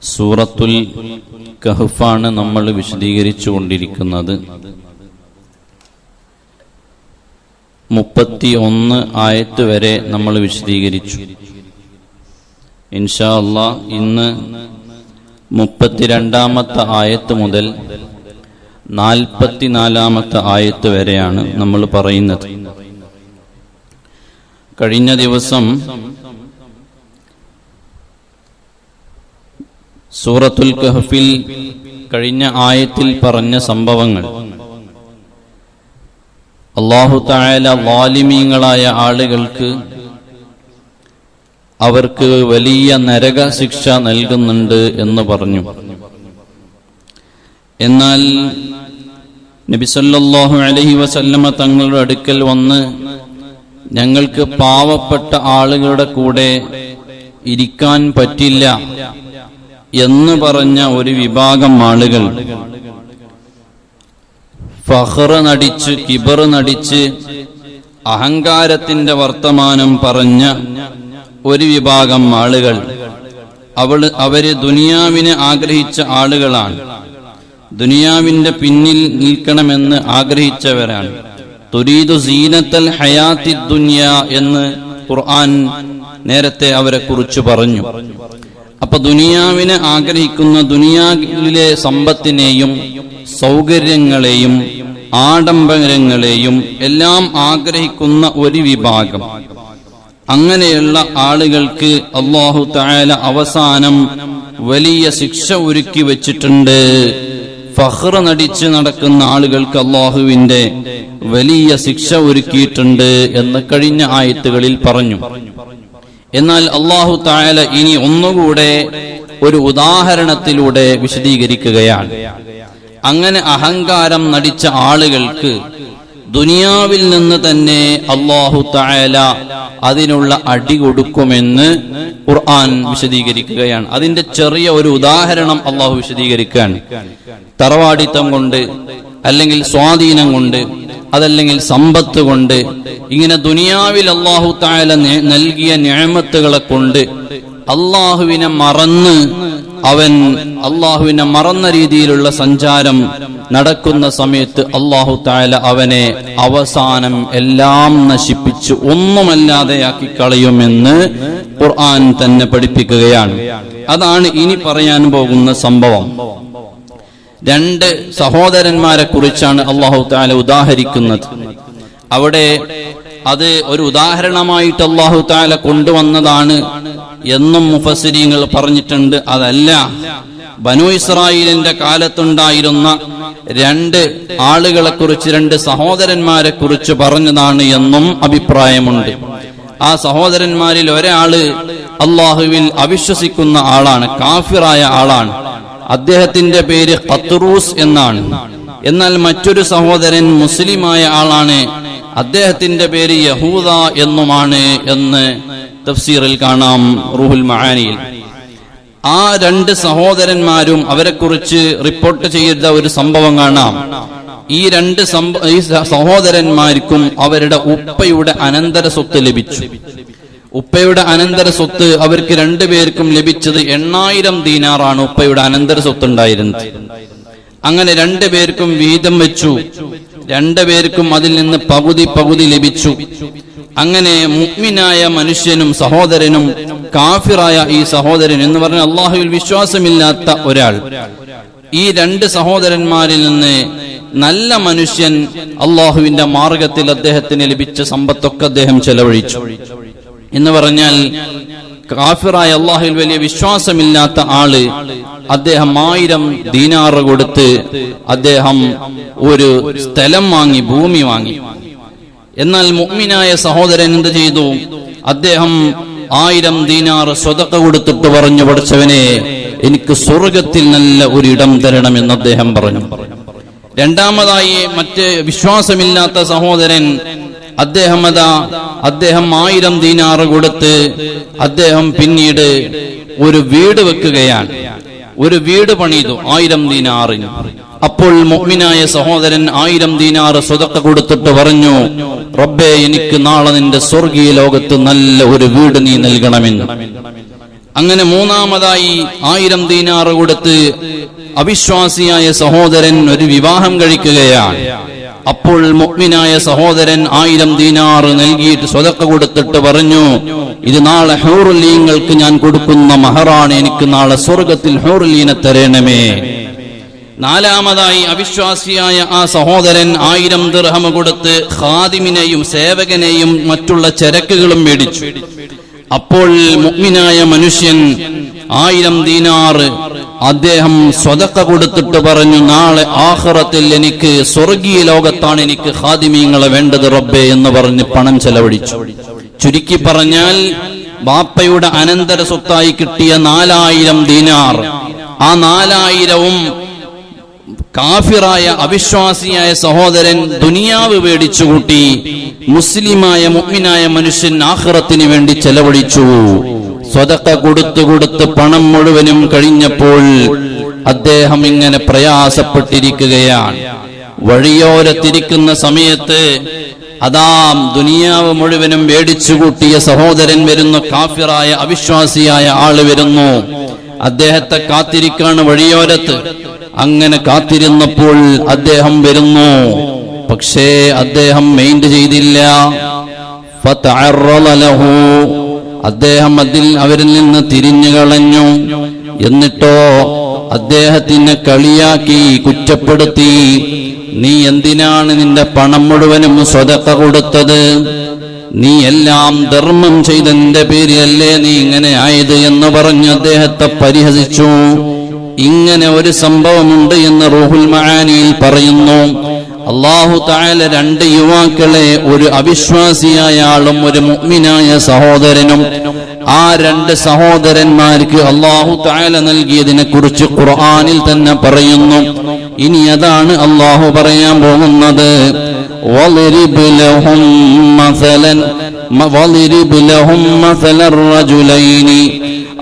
സൂറത്തുൽ കഹ്ഫാണ് നമ്മൾ വിശദീകരിച്ചു കൊണ്ടിരിക്കുന്നത്. 31 ആയത്ത് വരെ നമ്മൾ വിശദീകരിച്ചു. ഇൻഷാ അല്ലാഹ് ഇന്ന് 32ാമത്തെ ആയത്ത് മുതൽ 44ാമത്തെ ആയത്ത് വരെയാണ് നമ്മൾ പറയുന്നത്. കഴിഞ്ഞ ദിവസം സൂറത്തുൽ കഹ്ഫിൽ കഴിഞ്ഞ ആയത്തിൽ പറഞ്ഞ സംഭവങ്ങൾ അല്ലാഹു തആല ളാലിമീങ്ങളായ ആളുകൾക്ക് അവർക്ക് വലിയ നരക ശിക്ഷ നൽകുന്നുണ്ട് എന്ന് പറഞ്ഞു. എന്നാൽ നബി സല്ലല്ലാഹു അലൈഹി വസല്ലമ തങ്ങളുടെ അടുക്കൽ വന്ന് ഞങ്ങൾക്ക് പാവപ്പെട്ട ആളുകളുടെ കൂടെ ഇരിക്കാൻ പറ്റില്ല എന്ന് പറഞ്ഞ ഒരു വിഭാഗം ആളുകൾ, ഫഖ്ർ നടിച്ച് കിബർ നടിച്ച് അഹങ്കാരത്തിന്റെ വർത്തമാനം പറഞ്ഞ ഒരു വിഭാഗം ആളുകൾ, അവര് ദുനിയാവിനെ ആഗ്രഹിച്ച ആളുകളാണ്, ദുനിയാവിന്റെ പിന്നിൽ നിൽക്കണമെന്ന് ആഗ്രഹിച്ചവരാണ്. തുരീദു സീനത്തൽ ഹയാത്തി ദുനിയ എന്ന് ഖുർആൻ നേരത്തെ അവരെ കുറിച്ച് പറഞ്ഞു. അപ്പൊ ദുനിയാവിനെ ആഗ്രഹിക്കുന്ന, ദുനിയാവിലെ സമ്പത്തിനെയും സൗകര്യങ്ങളെയും ആഡംബരങ്ങളെയും എല്ലാം ആഗ്രഹിക്കുന്ന ഒരു വിഭാഗം, അങ്ങനെയുള്ള ആളുകൾക്ക് അല്ലാഹു തആല അവസാനം വലിയ ശിക്ഷ ഒരുക്കി വെച്ചിട്ടുണ്ട്. ഫഖ്ർ നടിച്ച് നടക്കുന്ന ആളുകൾക്ക് അല്ലാഹുവിന്റെ വലിയ ശിക്ഷ ഒരുക്കിയിട്ടുണ്ട് എന്ന് കഴിഞ്ഞ ആയത്തുകളിൽ പറഞ്ഞു. എന്നാൽ അല്ലാഹു തആല ഇനി ഒന്നുകൂടെ ഒരു ഉദാഹരണത്തിലൂടെ വിശദീകരിക്കുകയാണ്. അങ്ങനെ അഹങ്കാരം നടിച്ച ആളുകൾക്ക് ദുനിയാവിൽ നിന്ന് തന്നെ അല്ലാഹു തആല അതിനുള്ള അടി കൊടുക്കുമെന്ന് ഖുർആൻ വിശദീകരിക്കുകയാണ്. അതിന്റെ ചെറിയ ഒരു ഉദാഹരണം അല്ലാഹു വിശദീകരിക്കുകയാണ്. തറവാടിത്തം കൊണ്ട്, അല്ലെങ്കിൽ സ്വാധീനം കൊണ്ട്, അതല്ലെങ്കിൽ സമ്പത്ത് കൊണ്ട്, ഇങ്ങനെ ദുനിയാവിൽ അല്ലാഹു തആല നൽകിയ നിഅമത്തുകളെ കൊണ്ട് അല്ലാഹുവിനെ മറന്ന രീതിയിലുള്ള സഞ്ചാരം നടക്കുന്ന സമയത്ത് അല്ലാഹു തആല അവനെ അവസാനം എല്ലാം നശിപ്പിച്ച് ഒന്നുമല്ലാതെയാക്കി കളയുമെന്ന് ഖുർആൻ തന്നെ പഠിപ്പിക്കുകയാണ്. അതാണ് ഇനി പറയാൻ പോകുന്ന സംഭവം. 2 സഹോദരന്മാരെ കുറിച്ചാണ് അല്ലാഹു തആല ഉദാഹരിക്കുന്നത്. അവിടെ അത് ഒരു ഉദാഹരണമായിട്ട് അല്ലാഹു തആല കൊണ്ടുവന്നതാണ് എന്നും മുഫസ്സിരീങ്ങൾ പറഞ്ഞിട്ടുണ്ട്. അതല്ല, ബനൂ ഇസ്രായേലിന്റെ കാലത്തുണ്ടായിരുന്ന 2 ആളുകളെ കുറിച്ച്, 2 സഹോദരന്മാരെ കുറിച്ച് പറഞ്ഞതാണ് എന്നും അഭിപ്രായമുണ്ട്. ആ സഹോദരന്മാരിൽ ഒരാള് അല്ലാഹുവിൽ അവിശ്വസിക്കുന്ന ആളാണ്, കാഫിറായ ആളാണ്. അദ്ദേഹത്തിന്റെ പേര് ഖത്റൂസ് എന്നാണ്. എന്നാൽ മറ്റൊരു സഹോദരൻ മുസ്ലിമായ ആളാണ്, അദ്ദേഹത്തിന്റെ പേര് യഹൂദ എന്നുമാണ് എന്ന് തഫ്സീറിൽ കാണാം, റൂഹുൽ മആനിയിൽ. ആ 2 സഹോദരന്മാരും അവരെക്കുറിച്ച് റിപ്പോർട്ട് ചെയ്ത ഒരു സംഭവം കാണാം. ഈ 2 സഹോദരന്മാർക്കും അവരുടെ ഉപ്പയുടെ അനന്തര സ്വത്ത് ലഭിച്ചു. ഉപ്പയുടെ അനന്തര സ്വത്ത് അവർക്ക് 2 പേർക്കും ലഭിച്ചത് 8000 ദീനാറാണ് ഉപ്പയുടെ അനന്തര സ്വത്ത് ഉണ്ടായിരുന്നത്. അങ്ങനെ 2 പേർക്കും വീതം വെച്ചു. 2 പേർക്കും അതിൽ നിന്ന് പകുതി ലഭിച്ചു. അങ്ങനെ മുഅ്മിനായ മനുഷ്യനും സഹോദരനും കാഫിറായ ഈ സഹോദരൻ എന്ന് പറഞ്ഞ അല്ലാഹുവിൽ വിശ്വാസമില്ലാത്ത ഒരാൾ, ഈ 2 സഹോദരന്മാരിൽ നിന്ന് നല്ല മനുഷ്യൻ അല്ലാഹുവിന്റെ മാർഗത്തിൽ അദ്ദേഹത്തിന് ലഭിച്ച സമ്പത്തൊക്കെ അദ്ദേഹം ചെലവഴിച്ചു. എന്ന് പറഞ്ഞാൽ കാഫിറായ അല്ലാഹുവിൽ വലിയ വിശ്വാസമില്ലാത്ത ആള്, അദ്ദേഹം 1000 ദീനാറ് കൊടുത്ത് അദ്ദേഹം ഒരു സ്ഥലം വാങ്ങി, ഭൂമി വാങ്ങി. എന്നാൽ മുഅ്മിനായ സഹോദരൻ എന്ത് ചെയ്തു? അദ്ദേഹം 1000 ദീനാറ് സ്വതക്ക കൊടുത്തിട്ട് പറഞ്ഞു, പഠിച്ചവനെ, എനിക്ക് സ്വർഗത്തിൽ നല്ല ഒരിടം തരണമെന്ന് അദ്ദേഹം പറഞ്ഞു. രണ്ടാമതായി മറ്റ് വിശ്വാസമില്ലാത്ത സഹോദരൻ, അദ്ദേഹം 1000 ദീനാറ് കൊടുത്ത് അദ്ദേഹം പിന്നീട് ഒരു വീട് വെക്കുകയാണ്, ഒരു വീട് പണിതു 1000 ദീനാറിന്. അപ്പോൾ മുഅ്മിനായ സഹോദരൻ 1000 ദീനാറ് സ്വതക്ക കൊടുത്തിട്ട് പറഞ്ഞു, റബ്ബേ, എനിക്ക് നാളെ നിന്റെ സ്വർഗീയ ലോകത്ത് നല്ല ഒരു വീട് നീ നൽകണമെന്ന്. അങ്ങനെ മൂന്നാമതായി 1000 ദീനാർ കൊടുത്ത് അവിശ്വാസിയായ സഹോദരൻ ഒരു വിവാഹം കഴിക്കുകയാണ്. അപ്പോൾ മുഅ്മിനായ സഹോദരൻ 1000 ദീനാർ നൽകിയിട്ട് സ്വതക്ക കൊടുത്തിട്ട് പറഞ്ഞു, ഇത് നാളെ ഹൂറുലീങ്ങൾക്ക് ഞാൻ കൊടുക്കുന്ന മഹറാണ്, എനിക്ക് നാളെ സ്വർഗത്തിൽ ഹൂറുലീനെ തരണമേ. നാലാമതായി അവിശ്വാസിയായ ആ സഹോദരൻ 1000 ദിർഹം കൊടുത്ത് ഖാദിമിനെയും സേവകനെയും മറ്റുള്ള ചരക്കുകളും മേടിച്ചു. അപ്പോൾ മുഅ്മിനായ മനുഷ്യൻ 1000 ദീനാർ അദ്ദേഹം സ്വതക്ക കൊടുത്തിട്ട് പറഞ്ഞു, നാളെ ആഖിറത്തിൽ എനിക്ക് സ്വർഗീയ ലോകത്താണ് എനിക്ക് ഖാദിമീങ്ങളെ വേണ്ടത് റബ്ബേ എന്ന് പറഞ്ഞ് പണം ചെലവഴിച്ചു. ചുരുക്കി പറഞ്ഞാൽ ബാപ്പയുടെ അനന്തര സ്വത്തായി കിട്ടിയ 4000 ദീനാർ, ആ 4000വും കാഫിറായ അവിശ്വാസിയായ സഹോദരൻ ദുനിയാവ് മേടിച്ചുകൂട്ടി. മുസ്ലിമായ മുഅ്മിനായ മനുഷ്യൻ ആഖിറത്തിന് വേണ്ടി ചെലവഴിച്ചു. സ്വതക്ക കൊടുത്ത് പണം മുഴുവനും കഴിഞ്ഞപ്പോൾ അദ്ദേഹം ഇങ്ങനെ പ്രയാസപ്പെട്ടിരിക്കുകയാണ്. വഴിയോരത്തിരിക്കുന്ന സമയത്ത് അതാ ദുനിയാവ് മുഴുവനും മേടിച്ചുകൂട്ടിയ സഹോദരൻ വരുന്നു, കാഫിറായ അവിശ്വാസിയായ ആള് വരുന്നു. അദ്ദേഹത്തെ കാത്തിരിക്കാണ് വഴിയോരത്ത്. അങ്ങനെ കാത്തിരുന്നപ്പോൾ അദ്ദേഹം വരുന്നു, പക്ഷേ അദ്ദേഹം മൈൻഡ് ചെയ്തില്ല. ഫതഅറള ലഹു, അദ്ദേഹം അവരിൽ നിന്ന് തിരിഞ്ഞു കളഞ്ഞു. എന്നിട്ടോ അദ്ദേഹത്തിനെ കളിയാക്കി, കുറ്റപ്പെടുത്തി. നീ എന്തിനാണ് നിന്റെ പണം മുഴുവനും സ്വതക്ക കൊടുത്തത്? നീ എല്ലാം ധർമ്മം ചെയ്തതിന്റെ പേരിലല്ലേ നീ ഇങ്ങനെ ആയത് എന്ന് പറഞ്ഞ് അദ്ദേഹത്തെ പരിഹസിച്ചു. ഇങ്ങനെ ഒരു സംഭവമുണ്ട് എന്ന് റൂഹുൽ മആനിയിൽ പറയുന്നു. അല്ലാഹു തആല 2 യുവാക്കളെ, ഒരു അവിശ്വാസിയായ ആളും ഒരു മുഅ്മിനായ സഹോദരനും, ആ 2 സഹോദരന്മാർക്ക് അല്ലാഹു തആല നൽകിയതിനെ കുറിച്ച് ഖുർആനിൽ തന്നെ പറയുന്നു. ഇനി അതാണ് അല്ലാഹു പറയാൻ പോകുന്നത്. വളിരിബ് ലഹും മസലൻ റജുലൈനി.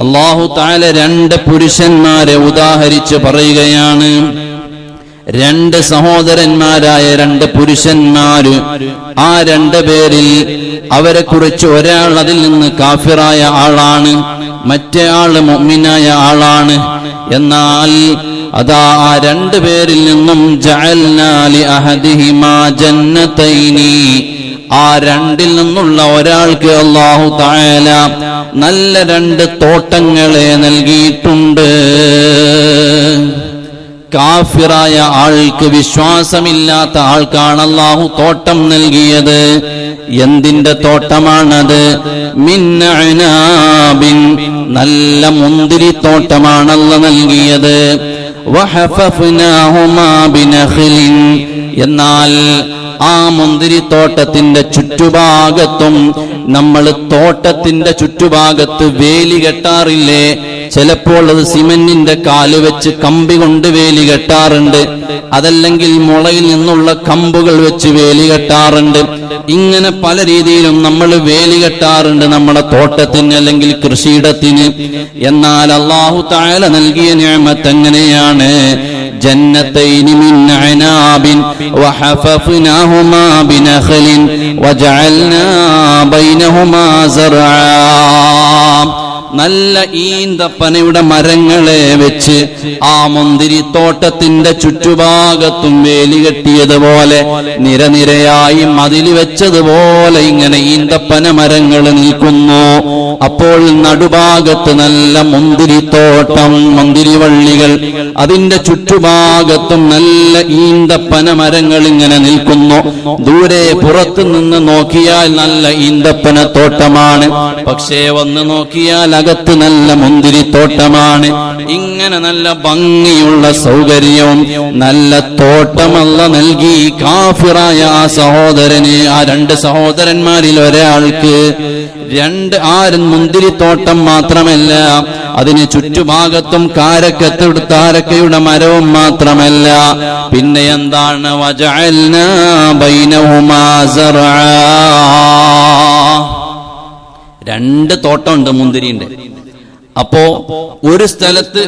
അല്ലാഹു തആല 2 പുരുഷന്മാരെ ഉദാഹരിച്ച് പറയുകയാണ്. 2 സഹോദരന്മാരായ 2 പുരുഷന്മാര്, ആ 2 പേരിൽ അവരെ കുറിച്ച് ഒരാൾ അതിൽ നിന്ന് കാഫിറായ ആളാണ്, മറ്റേ ആള് മുഅ്മിനായ ആളാണ്. എന്നാൽ അതാ ആ 2 പേരിൽ നിന്നും ജഅൽനാ ലി അഹദിഹിമാ ജന്നതൈനി, ആ 2ൽ നിന്നുള്ള ഒരാൾക്ക് അല്ലാഹു തആല നല്ല 2 തോട്ടങ്ങളെ നൽകിയിട്ടുണ്ട്. കാഫിറായ ആൾക്ക്, വിശ്വാസമില്ലാത്ത ആൾക്കാണ് അല്ലാഹു തോട്ടം നൽകിയത്. എന്തിന്റെ തോട്ടമാണത്? മിൻ അനാബിൻ, നല്ല മുന്തിരി തോട്ടമാണല്ലോ നൽകിയത്. വഹഫഫ്നാഹുമാ ബിനഖ്ലിൻ, എന്നാൽ ആ മുന്തിരിത്തോട്ടത്തിന്റെ ചുറ്റുഭാഗത്തും, നമ്മൾ തോട്ടത്തിന്റെ ചുറ്റുഭാഗത്ത് വേലി കെട്ടാറില്ലേ? ചിലപ്പോൾ അത് സിമന്റിന്റെ കാല് വെച്ച് കമ്പി കൊണ്ട് വേലി കെട്ടാറുണ്ട്, അതല്ലെങ്കിൽ മുളയിൽ നിന്നുള്ള കമ്പുകൾ വെച്ച് വേലി കെട്ടാറുണ്ട്. ഇങ്ങനെ പല രീതിയിലും നമ്മൾ വേലി കെട്ടാറുണ്ട് നമ്മുടെ തോട്ടത്തിന് അല്ലെങ്കിൽ കൃഷിയിടത്തിന്. എന്നാൽ അല്ലാഹു തആല നൽകിയ നിഅമത്ത് എങ്ങനെയാണ്? ജന്നതൈനി മിൻ അനാബിൻ വഹഫഫ്നാഹുമാ ബിനഖ്ലിൻ വജഅൽനാ ബൈനഹുമാ സർആ, നല്ല ഈന്തപ്പനയുടെ മരങ്ങളെ വെച്ച് ആ മുന്തിരിത്തോട്ടത്തിന്റെ ചുറ്റുഭാഗത്തും വേലി കെട്ടിയതുപോലെ, നിരനിരയായി മതിൽ വെച്ചതുപോലെ ഇങ്ങനെ ഈന്തപ്പന മരങ്ങൾ നിൽക്കുന്നു. അപ്പോൾ നടുഭാഗത്ത് നല്ല മുന്തിരിത്തോട്ടം, മുന്തിരിവള്ളികൾ, അതിന്റെ ചുറ്റുഭാഗത്തും നല്ല ഈന്തപ്പന മരങ്ങൾ ഇങ്ങനെ നിൽക്കുന്നു. ദൂരെ പുറത്തു നിന്ന് നോക്കിയാൽ നല്ല ഈന്തപ്പന തോട്ടമാണ്, പക്ഷേ വന്ന് നോക്കിയാൽ അകത്ത് നല്ല മുന്തിരിത്തോട്ടമാണ്. ഇങ്ങനെ നല്ല ഭംഗിയുള്ള സൗകര്യവും നല്ല തോട്ടമല്ല നൽകി കാഫിറായ ആ സഹോദരന്, ആ 2 സഹോദരന്മാരിൽ ഒരാൾക്ക് മുന്തിരിത്തോട്ടം മാത്രമല്ല, അതിന് ചുറ്റുഭാഗത്തും കാരക്കയുടെ മരവും മാത്രമല്ല, പിന്നെ എന്താണ്? വജഅൽനാ ബൈനഹുമാ സർആ, 2 തോട്ടമുണ്ട് മുന്തിരിന്റെ. അപ്പോ ഒരു സ്ഥലത്ത്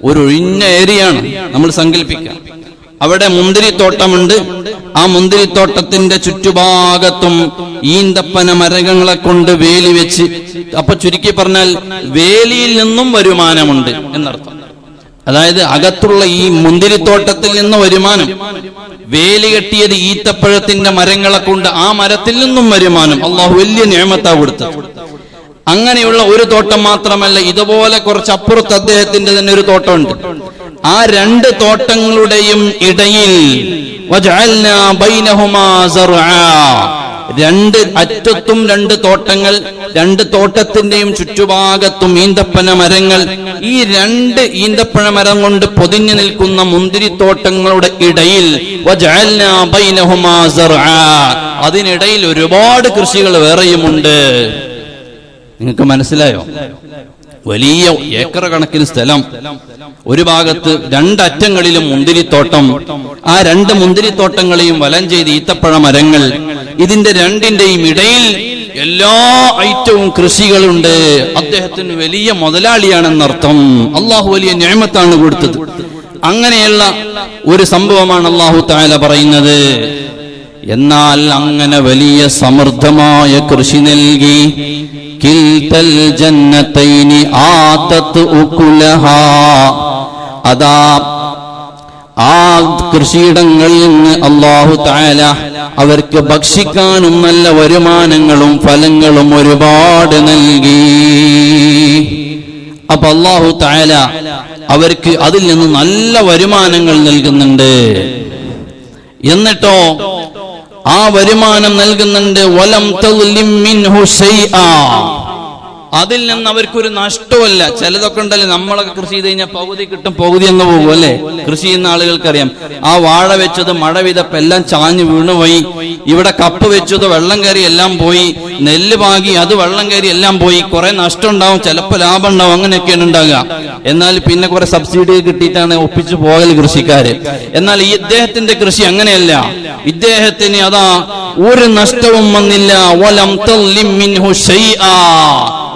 ഒരു ഒഴിഞ്ഞ ഏരിയയാണ് നമ്മൾ സങ്കല്പിക്കാം. അവിടെ മുന്തിരിത്തോട്ടമുണ്ട്. ആ മുന്തിരിത്തോട്ടത്തിന്റെ ചുറ്റുഭാഗത്തും ഈന്തപ്പന മരങ്ങളെ കൊണ്ട് വേലി വെച്ച്, അപ്പൊ ചുരുക്കി പറഞ്ഞാൽ വേലിയിൽ നിന്നും വരുമാനമുണ്ട് എന്നർത്ഥം. അതായത് അകത്തുള്ള ഈ മുന്തിരിത്തോട്ടത്തിൽ നിന്ന് വരുമാനം, വേലി കെട്ടിയത് ഈത്തപ്പഴത്തിന്റെ മരങ്ങളെ കൊണ്ട്, ആ മരത്തിൽ നിന്നും വരുമാനം. അള്ളാഹു വലിയ നിഅമത്താ കൊടുത്തത്. അങ്ങനെയുള്ള ഒരു തോട്ടം മാത്രമല്ല, ഇതുപോലെ കുറച്ച് അപ്പുറത്ത് അദ്ദേഹത്തിന്റെ തന്നെ ഒരു തോട്ടമുണ്ട്. ആ രണ്ട് തോട്ടങ്ങളുടെയും ഇടയിൽ വജഅൽനാ ബൈനഹുമാ സർആ, രണ്ട് അറ്റത്തും രണ്ട് തോട്ടങ്ങൾ, രണ്ട് തോട്ടത്തിന്റെയും ചുറ്റുഭാഗത്തും ഈന്തപ്പന മരങ്ങൾ. ഈ രണ്ട് ഈന്തപ്പഴ മരം കൊണ്ട് പൊതിഞ്ഞു നിൽക്കുന്ന മുന്തിരിത്തോട്ടങ്ങളുടെ ഇടയിൽ വജഅൽനാ ബൈനഹുമാ സർആ, അതിനിടയിൽ ഒരുപാട് കൃഷികൾ വേറെയുമുണ്ട്. നിങ്ങൾക്ക് മനസ്സിലായോ? വലിയ ഏക്കർ കണക്കിന് സ്ഥലം, ഒരു ഭാഗത്ത് രണ്ടറ്റങ്ങളിലും മുന്തിരിത്തോട്ടം, ആ രണ്ട് മുന്തിരിത്തോട്ടങ്ങളെയും വലം ചെയ്ത് ഈത്തപ്പഴ മരങ്ങൾ, ഇതിന്റെ രണ്ടിന്റെയും ഇടയിൽ എല്ലാ ഐറ്റവും കൃഷികളുണ്ട്. അദ്ദേഹത്തിന് വലിയ മുതലാളിയാണെന്നർത്ഥം. അള്ളാഹു വലിയ നിഅമത്താണ് കൊടുത്തത്. അങ്ങനെയുള്ള ഒരു സംഭവമാണ് അള്ളാഹു തആല പറയുന്നത്. എന്നാൽ അങ്ങനെ വലിയ സമൃദ്ധമായ കൃഷി നൽകി, കിൽതൽ ജന്നതൈനി ആതത് ഉകുലഹാ, അതാ ആ കൃഷിയിടങ്ങളിൽ നിന്ന് അല്ലാഹു തആല അവർക്ക് ഭക്ഷിക്കാനും നല്ല വരുമാനങ്ങളും ഫലങ്ങളും ഒരുപാട് നൽകി. അപ്പൊ അല്ലാഹു തആല അവർക്ക് അതിൽ നിന്ന് നല്ല വരുമാനങ്ങൾ നൽകുന്നുണ്ട്. എന്നിട്ടോ ആ വരുമാനം നൽകുന്നുണ്ട്. വലം തളിം മിൻഹു ശൈആ, അതിൽ നിന്ന് അവർക്കൊരു നഷ്ടമല്ല. ചിലതൊക്കെ ഉണ്ടല്ലോ, നമ്മളൊക്കെ കൃഷി ചെയ്ത് കഴിഞ്ഞാൽ പകുതി കിട്ടും പകുതി എന്ന് പോകും അല്ലെ. കൃഷി ചെയ്യുന്ന ആളുകൾക്കറിയാം. ആ വാഴ വെച്ചത് മഴ പെയ്തപ്പോ എല്ലാം ചാഞ്ഞു വീണുപോയി, ഇവിടെ കപ്പ് വെച്ചത് വെള്ളം കയറി എല്ലാം പോയി, നെല്ല് പാകി അത് വെള്ളം കയറി എല്ലാം പോയി. കുറെ നഷ്ടം ഉണ്ടാവും, ചിലപ്പോൾ ലാഭം ഉണ്ടാവും, അങ്ങനെയൊക്കെയാണ് ഉണ്ടാകുക. എന്നാൽ പിന്നെ കുറെ സബ്സിഡി കിട്ടിയിട്ടാണ് ഒപ്പിച്ചു പോകൽ കൃഷിക്കാര്. എന്നാൽ ഈ ഇദ്ദേഹത്തിന്റെ കൃഷി അങ്ങനെയല്ല. ഇദ്ദേഹത്തിന് അതാ ഒരു നഷ്ടവും വന്നില്ല. വലം തളിം മിൻഹു ശൈആ,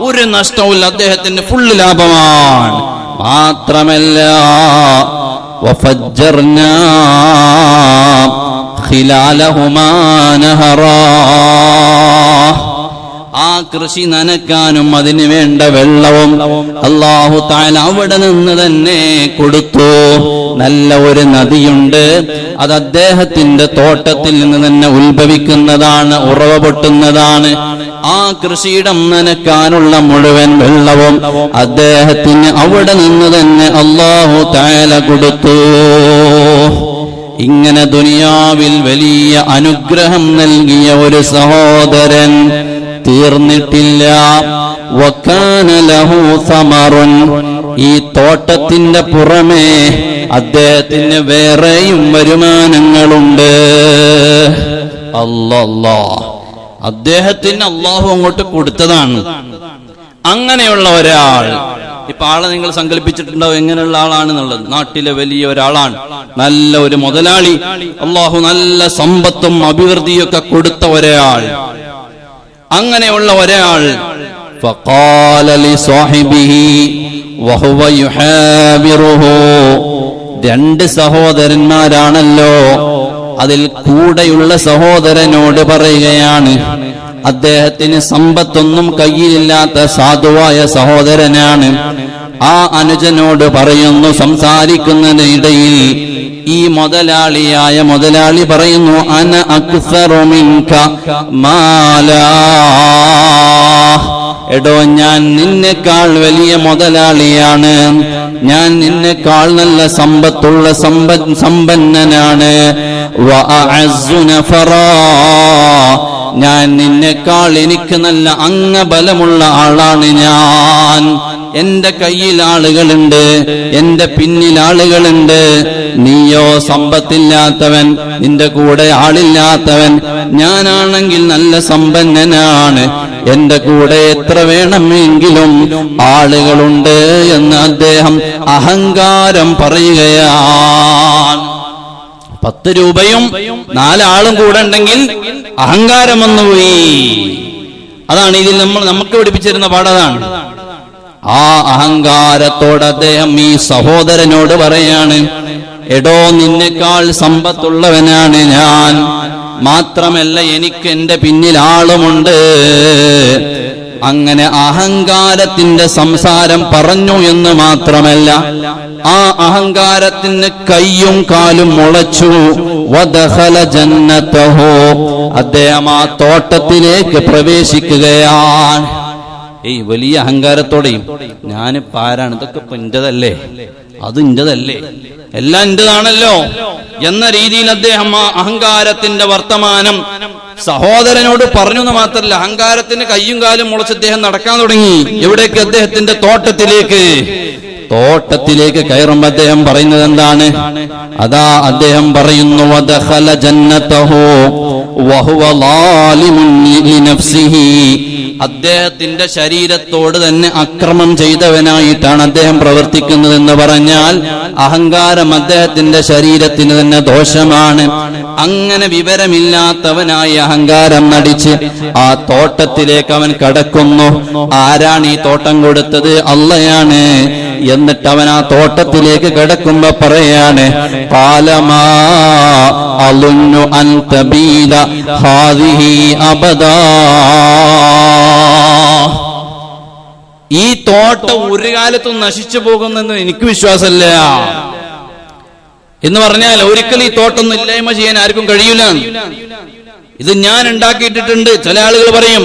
ഒരു നഷ്ടവുമില്ല. അദ്ദേഹത്തിന് ഫുള്ള് ലാഭമാണ്. മാത്രമല്ല വഫജ്ജർനാ ഖിലാലഹുമാ നഹറാ, ആ കൃഷി നനയ്ക്കാനും അതിന് വേണ്ട വെള്ളവും അല്ലാഹു തആല അവിടെ നിന്ന് തന്നെ കൊടുത്തു. നല്ല ഒരു നദിയുണ്ട്, അത് അദ്ദേഹത്തിന്റെ തോട്ടത്തിൽ നിന്ന് തന്നെ ഉത്ഭവിക്കുന്നതാണ്, ഉറവ പൊട്ടുന്നതാണ്. ആ കൃഷിയിടം നനയ്ക്കാനുള്ള മുഴുവൻ വെള്ളവും അദ്ദേഹത്തിന് അവിടെ നിന്ന് തന്നെ അല്ലാഹു തആല കൊടുത്തു. ഇങ്ങനെ ദുനിയാവിൽ വലിയ അനുഗ്രഹം നൽകിയ ഒരു സഹോദരൻ തീർന്നിട്ടില്ല. വകാന ലഹു സമറുൻ, ഈ തോട്ടത്തിന്റെ പുറമെ അദ്ദേഹത്തിന് വേറെയും വരുമാനങ്ങളുണ്ട്. അല്ലാഹ്, അദ്ദേഹത്തിന് അള്ളാഹു അങ്ങോട്ട് കൊടുത്തതാണ്. അങ്ങനെയുള്ള ഒരാൾ, ഇപ്പൊ ആളെ നിങ്ങൾ സങ്കല്പിച്ചിട്ടുണ്ടാവും എങ്ങനെയുള്ള ആളാണെന്നുള്ളത്. നാട്ടിലെ വലിയ ഒരാളാണ്, നല്ല ഒരു മുതലാളി, അള്ളാഹു നല്ല സമ്പത്തും അഭിവൃദ്ധിയൊക്കെ കൊടുത്ത ഒരാൾ. അങ്ങനെയുള്ള ഒരാൾ ഫഖാല ലിസാഹിബിഹി വഹുവ യുഹാബിറുഹു, രണ്ട് സഹോദരന്മാരാണല്ലോ, അതിൽ കൂടെയുള്ള സഹോദരനോട് പറയുകയാണ്. അദ്ദേഹത്തിന് സമ്പത്തൊന്നും കയ്യിലില്ലാത്ത സാധുവായ സഹോദരനാണ്. ആ അനുജനോട് പറയുന്നു, സംസാരിക്കുന്നതിനിടയിൽ ഈ മുതലാളി പറയുന്നു, അന അക്സറു മിൻക മാലാ, എടോ ഞാൻ നിന്നെക്കാൾ വലിയ മുതലാളിയാണ്, ഞാൻ നിന്നെക്കാൾ നല്ല സമ്പത്തുള്ള സമ്പന്നനാണ്. വഅഅസ്സു നഫറാ, ഞാൻ നിന്നെക്കാൾ എനിക്ക് നല്ല അംഗബലമുള്ള ആളാണ് ഞാൻ. എന്റെ കയ്യിൽ ആളുകളുണ്ട്, എന്റെ പിന്നിൽ ആളുകളുണ്ട്. നീയോ സമ്പത്തില്ലാത്തവൻ, നിന്റെ കൂടെ ആളില്ലാത്തവൻ. ഞാനാണെങ്കിൽ നല്ല സമ്പന്നനാണ്, എന്റെ കൂടെ എത്ര വേണമെങ്കിലും ആളുകളുണ്ട് എന്ന് അദ്ദേഹം അഹങ്കാരം പറയുകയാണ്. 10 രൂപയും 4 ആളും കൂടെ ഉണ്ടെങ്കിൽ അഹങ്കാരം വന്നുപോയി. അതാണ് ഇതിൽ നമുക്ക് പഠിപ്പിച്ചിരുന്ന പാഠതാണ്. ആ അഹങ്കാരത്തോട് അദ്ദേഹം ഈ സഹോദരനോട് പറയാണ്, എടോ നിന്നെക്കാൾ സമ്പത്തുള്ളവനാണ് ഞാൻ, മാത്രമല്ല എനിക്ക് എന്റെ പിന്നിൽ ആളുമുണ്ട്. അങ്ങനെ അഹങ്കാരത്തിന്റെ സംസാരം പറഞ്ഞു എന്ന് മാത്രമല്ല, ആ അഹങ്കാരത്തിന് കയ്യും കാലും മുളച്ചു. വദഖല ജന്നതഹു, അദ്ദേഹം ആ തോട്ടത്തിലേക്ക് പ്രവേശിക്കുകയാണ്. ഈ വലിയ അഹങ്കാരത്തോടെയും ഞാനിപ്പോ ആരാണ്, ഇതൊക്കെ ഇപ്പൊ എന്റേതല്ലേ, അത് എന്റേതല്ലേ, എല്ലാം എന്റേതാണല്ലോ എന്ന രീതിയിൽ അദ്ദേഹം ആ അഹങ്കാരത്തിന്റെ വർത്തമാനം സഹോദരനോട് പറഞ്ഞു എന്ന് മാത്രമല്ല, അഹങ്കാരത്തിന് കയ്യും കാലും മുളച്ച് അദ്ദേഹം നടക്കാൻ തുടങ്ങി. എവിടേക്ക്? അദ്ദേഹത്തിന്റെ തോട്ടത്തിലേക്ക് കയറുമ്പോൾ അദ്ദേഹം പറയുന്നത് എന്താണ്? അതാ അദ്ദേഹം പറയുന്നു, വദഖല ജന്നതഹു വഹുവ ളാലിമുൻ ലിനഫ്സിഹി, അദ്ദേഹത്തിന്റെ ശരീരത്തോട് തന്നെ അക്രമം ചെയ്തവനായിട്ടാണ് അദ്ദേഹം പ്രവർത്തിക്കുന്നതെന്ന് പറഞ്ഞാൽ അഹങ്കാരം അദ്ദേഹത്തിന്റെ ശരീരത്തിന് തന്നെ ദോഷമാണ്. അങ്ങനെ വിവരമില്ലാത്തവനായി അഹങ്കാരം നടിച്ച് ആ തോട്ടത്തിലേക്ക് അവൻ കടക്കുന്നു. ആരാണ് ഈ തോട്ടം കൊടുത്തത്? അള്ളയാണ്. എന്നിട്ട് അവൻ ആ തോട്ടത്തിലേക്ക് കിടക്കുമ്പോ പറയാണ്, ഖാലമാ അളുന്നു അൻ തബീദ ഹാദിഹി അബദാ, ഈ തോട്ടം ഒരു കാലത്തും നശിച്ചു പോകുമെന്ന് എനിക്ക് വിശ്വാസമില്ല. എന്ന് പറഞ്ഞാൽ ഒരിക്കലും ഈ തോട്ടം ഇല്ലായ്മ ചെയ്യാൻ ആർക്കും കഴിയില്ല. ഇത് ഞാൻ ഉണ്ടാക്കിയിട്ടിട്ടുണ്ട്. ചില ആളുകൾ പറയും,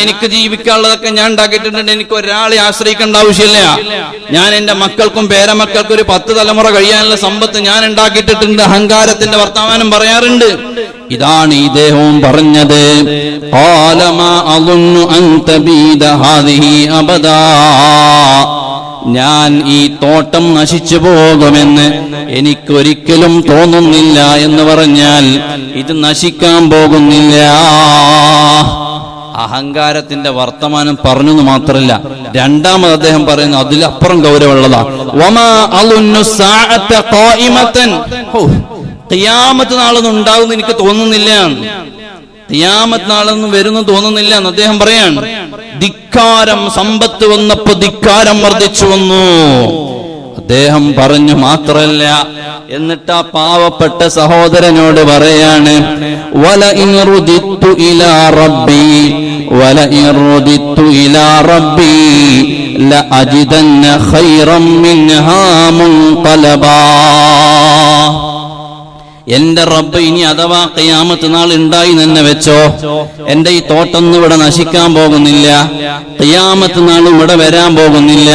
എനിക്ക് ജീവിക്കാനുള്ളതൊക്കെ ഞാൻ ഉണ്ടാക്കിയിട്ടുണ്ട്, എനിക്ക് ഒരാളെ ആശ്രയിക്കേണ്ട ആവശ്യമില്ല, ഞാൻ എന്റെ മക്കൾക്കും പേരമക്കൾക്കും ഒരു 10 തലമുറ കഴിയാനുള്ള സമ്പത്ത് ഞാൻ ഉണ്ടാക്കിയിട്ടുണ്ട്. അഹങ്കാരത്തിന്റെ വർത്തമാനം പറയാറുണ്ട്. ഇതാണ് ഈ ദേഹവും പറഞ്ഞത്, ഖാലമാ അളുന്നു അൻ തബീദ ഹാദിഹി അബദാ, ഞാൻ ഈ തോട്ടം നശിച്ചു പോകുമെന്ന് എനിക്കൊരിക്കലും തോന്നുന്നില്ല എന്ന് പറഞ്ഞാൽ ഇത് നശിക്കാൻ പോകുന്നില്ല. അഹങ്കാരത്തിന്റെ വർത്തമാനം പറഞ്ഞു എന്ന് മാത്രമല്ല, രണ്ടാമത് അദ്ദേഹം പറയുന്നു അതിലപ്പുറം ഗൗരവമുള്ളതാ, വമാ അളുന്നു സാഅത ഖായിമതൻ, ഖിയാമത്ത് നാളൊന്നും ഉണ്ടാകുമെന്ന് എനിക്ക് തോന്നുന്നില്ല, ഖിയാമത്ത് നാളൊന്നും വരുന്നു തോന്നുന്നില്ല എന്ന് അദ്ദേഹം പറയാൻ. ധിക്കാരം, സമ്പത്ത് വന്നപ്പോ ധിക്കാരം വർദ്ധിച്ചു വന്നു. അദ്ദേഹം പറഞ്ഞു മാത്രല്ല, എന്നിട്ട് ആ പാവപ്പെട്ട സഹോദരനോട് പറയാണ്, വലഇൻ റുദിത്തു ഇലാ റബ്ബി വലഇൻ റുദിത്തു ഇലാ റബ്ബി ലഅജിദന്ന ഖൈറൻ മിൻഹാ മുൻഖലബാ, എന്റെ റബ്ബ് ഇനി അഥവാ ഖിയാമത്ത് നാൾ ഉണ്ടായി തന്നെ വെച്ചോ, എന്റെ ഈ തോട്ടൊന്നും ഇവിടെ നശിക്കാൻ പോകുന്നില്ല, ഖിയാമത്ത് നാളും ഇവിടെ വരാൻ പോകുന്നില്ല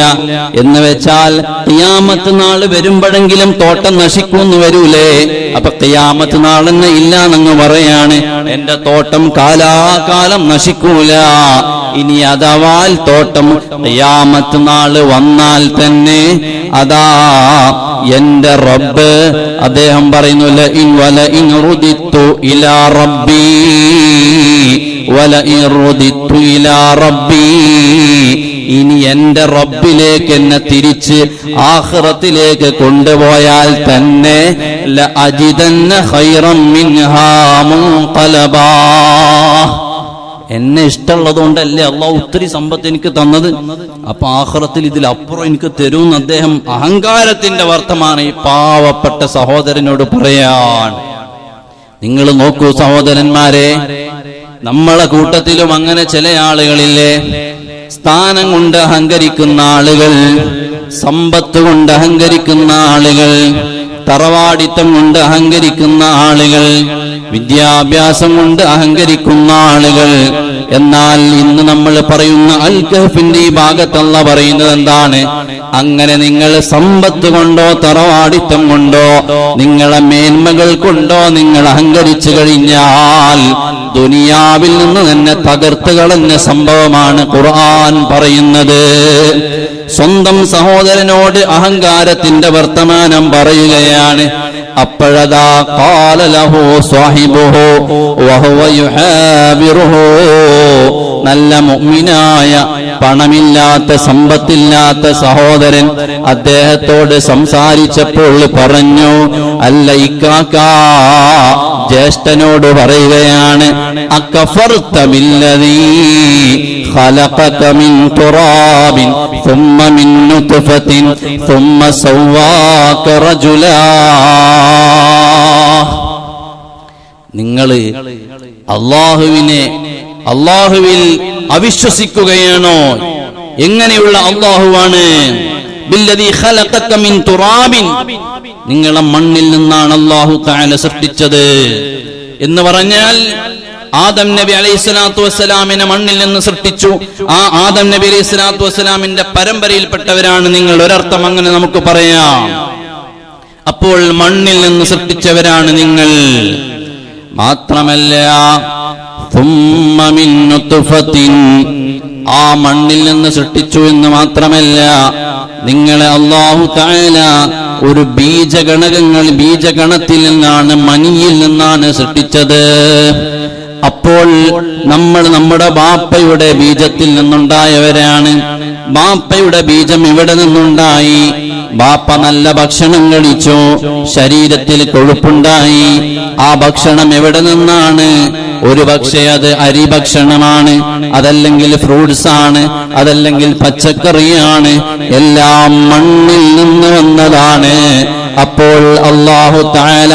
എന്ന് വെച്ചാൽ ഖിയാമത്ത് നാൾ വരുമ്പോഴെങ്കിലും തോട്ടം നശിക്കൂന്ന് വരൂലേ? അപ്പൊ ഖിയാമത്ത് നാളെന്നെ ഇല്ലാന്നങ്ങ് പറയാണ്, എന്റെ തോട്ടം കാലാകാലം നശിക്കൂല. ഇനി അഥവാ തോട്ടം ഖിയാമത്ത് നാള് വന്നാൽ തന്നെ അതാ എന്റെ റബ്ബ്, അദ്ദേഹം പറയുന്നു, വലഇൻ റുദിത്തു ഇലാ റബ്ബി വലഇൻ റുദിത്തു ഇലാ റബ്ബി, ഇനി എന്റെ റബ്ബിലേക്ക് എന്നെ തിരിച്ച് ആഖിറത്തിലേക്ക് കൊണ്ടുപോയാൽ തന്നെ ലഅജിദന്ന ഖൈറൻ മിൻഹാ മുൻഖലബാ, എന്നെ ഇഷ്ടമുള്ളതുകൊണ്ടല്ലേ അള്ളാഹു ഒത്തിരി സമ്പത്ത് എനിക്ക് തന്നത്, അപ്പൊ ആഖിറത്തിൽ ഇതിലപ്പുറം എനിക്ക് തരുമെന്ന് അദ്ദേഹം അഹങ്കാരത്തിന്റെ വർത്തമാനം ഈ പാവപ്പെട്ട സഹോദരനോട് പറയാൻ. നിങ്ങൾ നോക്കൂ സഹോദരന്മാരെ, നമ്മളെ കൂട്ടത്തിലും അങ്ങനെ ചില ആളുകളില്ലേ, സ്ഥാനം കൊണ്ട് അഹങ്കരിക്കുന്ന ആളുകൾ, സമ്പത്ത് കൊണ്ട് അഹങ്കരിക്കുന്ന ആളുകൾ, തറവാടിത്തം കൊണ്ട് അഹങ്കരിക്കുന്ന ആളുകൾ, വിദ്യാഭ്യാസം കൊണ്ട് അഹങ്കരിക്കുന്ന ആളുകൾ. എന്നാൽ ഇന്ന് നമ്മൾ പറയുന്ന അൽ കഹ്ഫിന്റെ ഈ ഭാഗത്തല്ല പറയുന്നത് എന്താണ്? അങ്ങനെ നിങ്ങൾ സമ്പത്ത് കൊണ്ടോ തറവാടിത്തം കൊണ്ടോ നിങ്ങളെ മേന്മകൾ കൊണ്ടോ നിങ്ങൾ അഹങ്കരിച്ചു കഴിഞ്ഞാൽ ദുനിയാവിൽ നിന്ന് തന്നെ തകർത്ത് കളഞ്ഞ സംഭവമാണ് ഖുർആൻ പറയുന്നത്. സ്വന്തം സഹോദരനോട് അഹങ്കാരത്തിന്റെ വർത്തമാനം പറയുകയാണ്. അപ്പോഴതാ ഖാല ലഹു സ്വഹിബുഹു വഹുവ യുഹാബിറുഹു, നല്ല മുഅ്മിനായ പണമില്ലാത്ത സമ്പത്തില്ലാത്ത സഹോദരൻ അദ്ദേഹത്തോട് സംസാരിച്ചപ്പോൾ പറഞ്ഞു, അല്ല ഇക്കാക്കാ, ജ്യേഷ്ഠനോട് പറയുകയാണ്, അകഫർത ബില്ലദീ ഖലഖക മിൻ തുറാബിൻ ثم من نطفة ثم سواك رجلا. നിങ്ങൾ അല്ലാഹുവിൽ അവിശ്വസിക്കുകയാണോ? എങ്ങനെയുള്ള അല്ലാഹുവാണ്? ബില്ലദീ ഖലഖക മിൻ തുറാബിൻ, നിങ്ങളെ മണ്ണിൽ നിന്നാണ് അല്ലാഹു തആല സൃഷ്ടിച്ചത് എന്ന് പറഞ്ഞാൽ ആദം നബി അലൈഹിസ്സലാത്തു വസ്സലാമിനെ മണ്ണിൽ നിന്ന് സൃഷ്ടിച്ചു. ആ ആദം നബി അലൈഹിസ്സലാത്തു വസ്സലാമിന്റെ പരമ്പരയിൽപ്പെട്ടവരാണ് നിങ്ങൾ, ഒരർത്ഥം അങ്ങനെ നമുക്ക് പറയാം. അപ്പോൾ മണ്ണിൽ നിന്ന് സൃഷ്ടിച്ചവരാണ് നിങ്ങൾ. മാത്രമല്ല ثم من نطفة, ആ മണ്ണിൽ നിന്ന് സൃഷ്ടിച്ചു എന്ന് മാത്രമല്ല, നിങ്ങളെ അല്ലാഹു തആല ഒരു ബീജഗണത്തിൽ നിന്നാണ്, മനിയിൽ നിന്നാണ് സൃഷ്ടിച്ചത്. അപ്പോൾ നമ്മൾ നമ്മുടെ ബാപ്പയുടെ ബീജത്തിൽ നിന്നുണ്ടായവരാണ്. ബാപ്പയുടെ ബീജം ഇവിടെ നിന്നുണ്ടായി. ബാപ്പ നല്ല ഭക്ഷണം കഴിച്ചു, ശരീരത്തിൽ കൊഴുപ്പുണ്ടായി. ആ ഭക്ഷണം എവിടെ നിന്നാണ്? ഒരു പക്ഷേ അത് അരി ഭക്ഷണമാണ്, അതല്ലെങ്കിൽ ഫ്രൂട്ട്സ് ആണ്, അതല്ലെങ്കിൽ പച്ചക്കറിയാണ്. എല്ലാം മണ്ണിൽ നിന്ന് വന്നതാണ്. അപ്പോൾ അല്ലാഹു തആല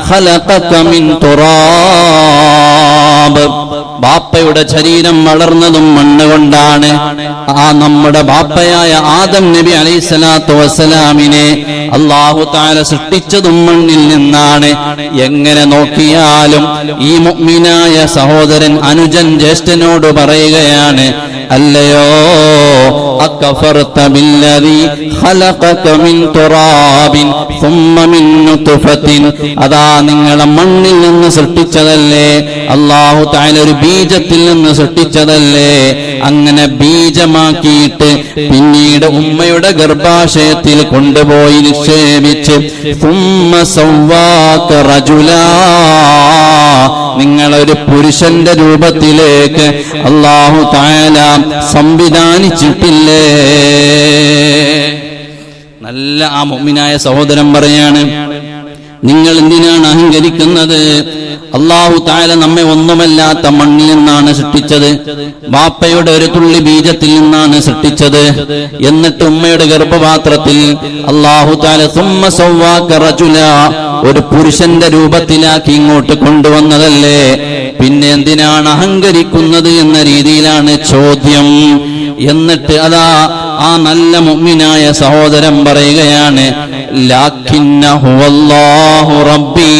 ഖലഖക മിൻ തുറാബ്, ബാപ്പയുടെ ശരീരം വളർന്നതും മണ്ണ് കൊണ്ടാണ്. ആ നമ്മുടെ ബാപ്പയായ ആദം നബി അലൈഹിസ്സലാത്തു വസ്സലാമിനെ അല്ലാഹു തആല സൃഷ്ടിച്ചതും മണ്ണിൽ നിന്നാണ്. എങ്ങനെ നോക്കിയാലും ഈ മുഅ്മിനായ സഹോദരൻ അനുജൻ ജ്യേഷ്ഠനോട് പറയുകയാണ്, അല്ലയോ അകഫർത ബില്ലദീ ഖലഖക മിൻ തുറാബിൻ ثم من نطفة, അതാ നിങ്ങളെ മണ്ണിൽ നിന്ന് സൃഷ്ടിച്ചതല്ലേ, അല്ലാഹു തആല ഒരു ബീജത്തിൽ നിന്ന് സൃഷ്ടിച്ചതല്ലേ. അങ്ങനെ ബീജമാക്കിയിട്ട് പിന്നീട് ഉമ്മയുടെ ഗർഭാശയത്തിൽ കൊണ്ടുപോയി നിക്ഷേപിച്ച് ثم سواك رجلا, നിങ്ങളൊരു പുരുഷന്റെ രൂപത്തിലേക്ക് അല്ലാഹു തആല സംവിധാനിച്ചിട്ടില്ലേ. നല്ല ആ മുഅ്മിനായ സഹോദരൻ പറയാണ്, നിങ്ങൾ എന്തിനാണ് അഹങ്കരിക്കുന്നത്? അല്ലാഹു തആല നമ്മെ ഒന്നുമല്ലാത്ത മണ്ണിൽ നിന്നാണ് സൃഷ്ടിച്ചത്. ബാപ്പയുടെ ഒരു തുള്ളി ബീജത്തിൽ നിന്നാണ് സൃഷ്ടിച്ചത്. എന്നിട്ട് ഉമ്മയുടെ ഗർഭപാത്രത്തിൽ അല്ലാഹു തആല ثم سواك رجلا, ഒരു പുരുഷന്റെ രൂപത്തിലാക്കി ഇങ്ങോട്ട് കൊണ്ടുവന്നതല്ലേ. പിന്നെ എന്തിനാണ് അഹങ്കരിക്കുന്നത് എന്ന രീതിയിലാണ് ചോദ്യം. എന്നിട്ട് അതാ ആ നല്ല മുഅ്മിനായ സഹോദരൻ പറയുകയാണ്, ലാകിന്നഹു വല്ലാഹു റബ്ബി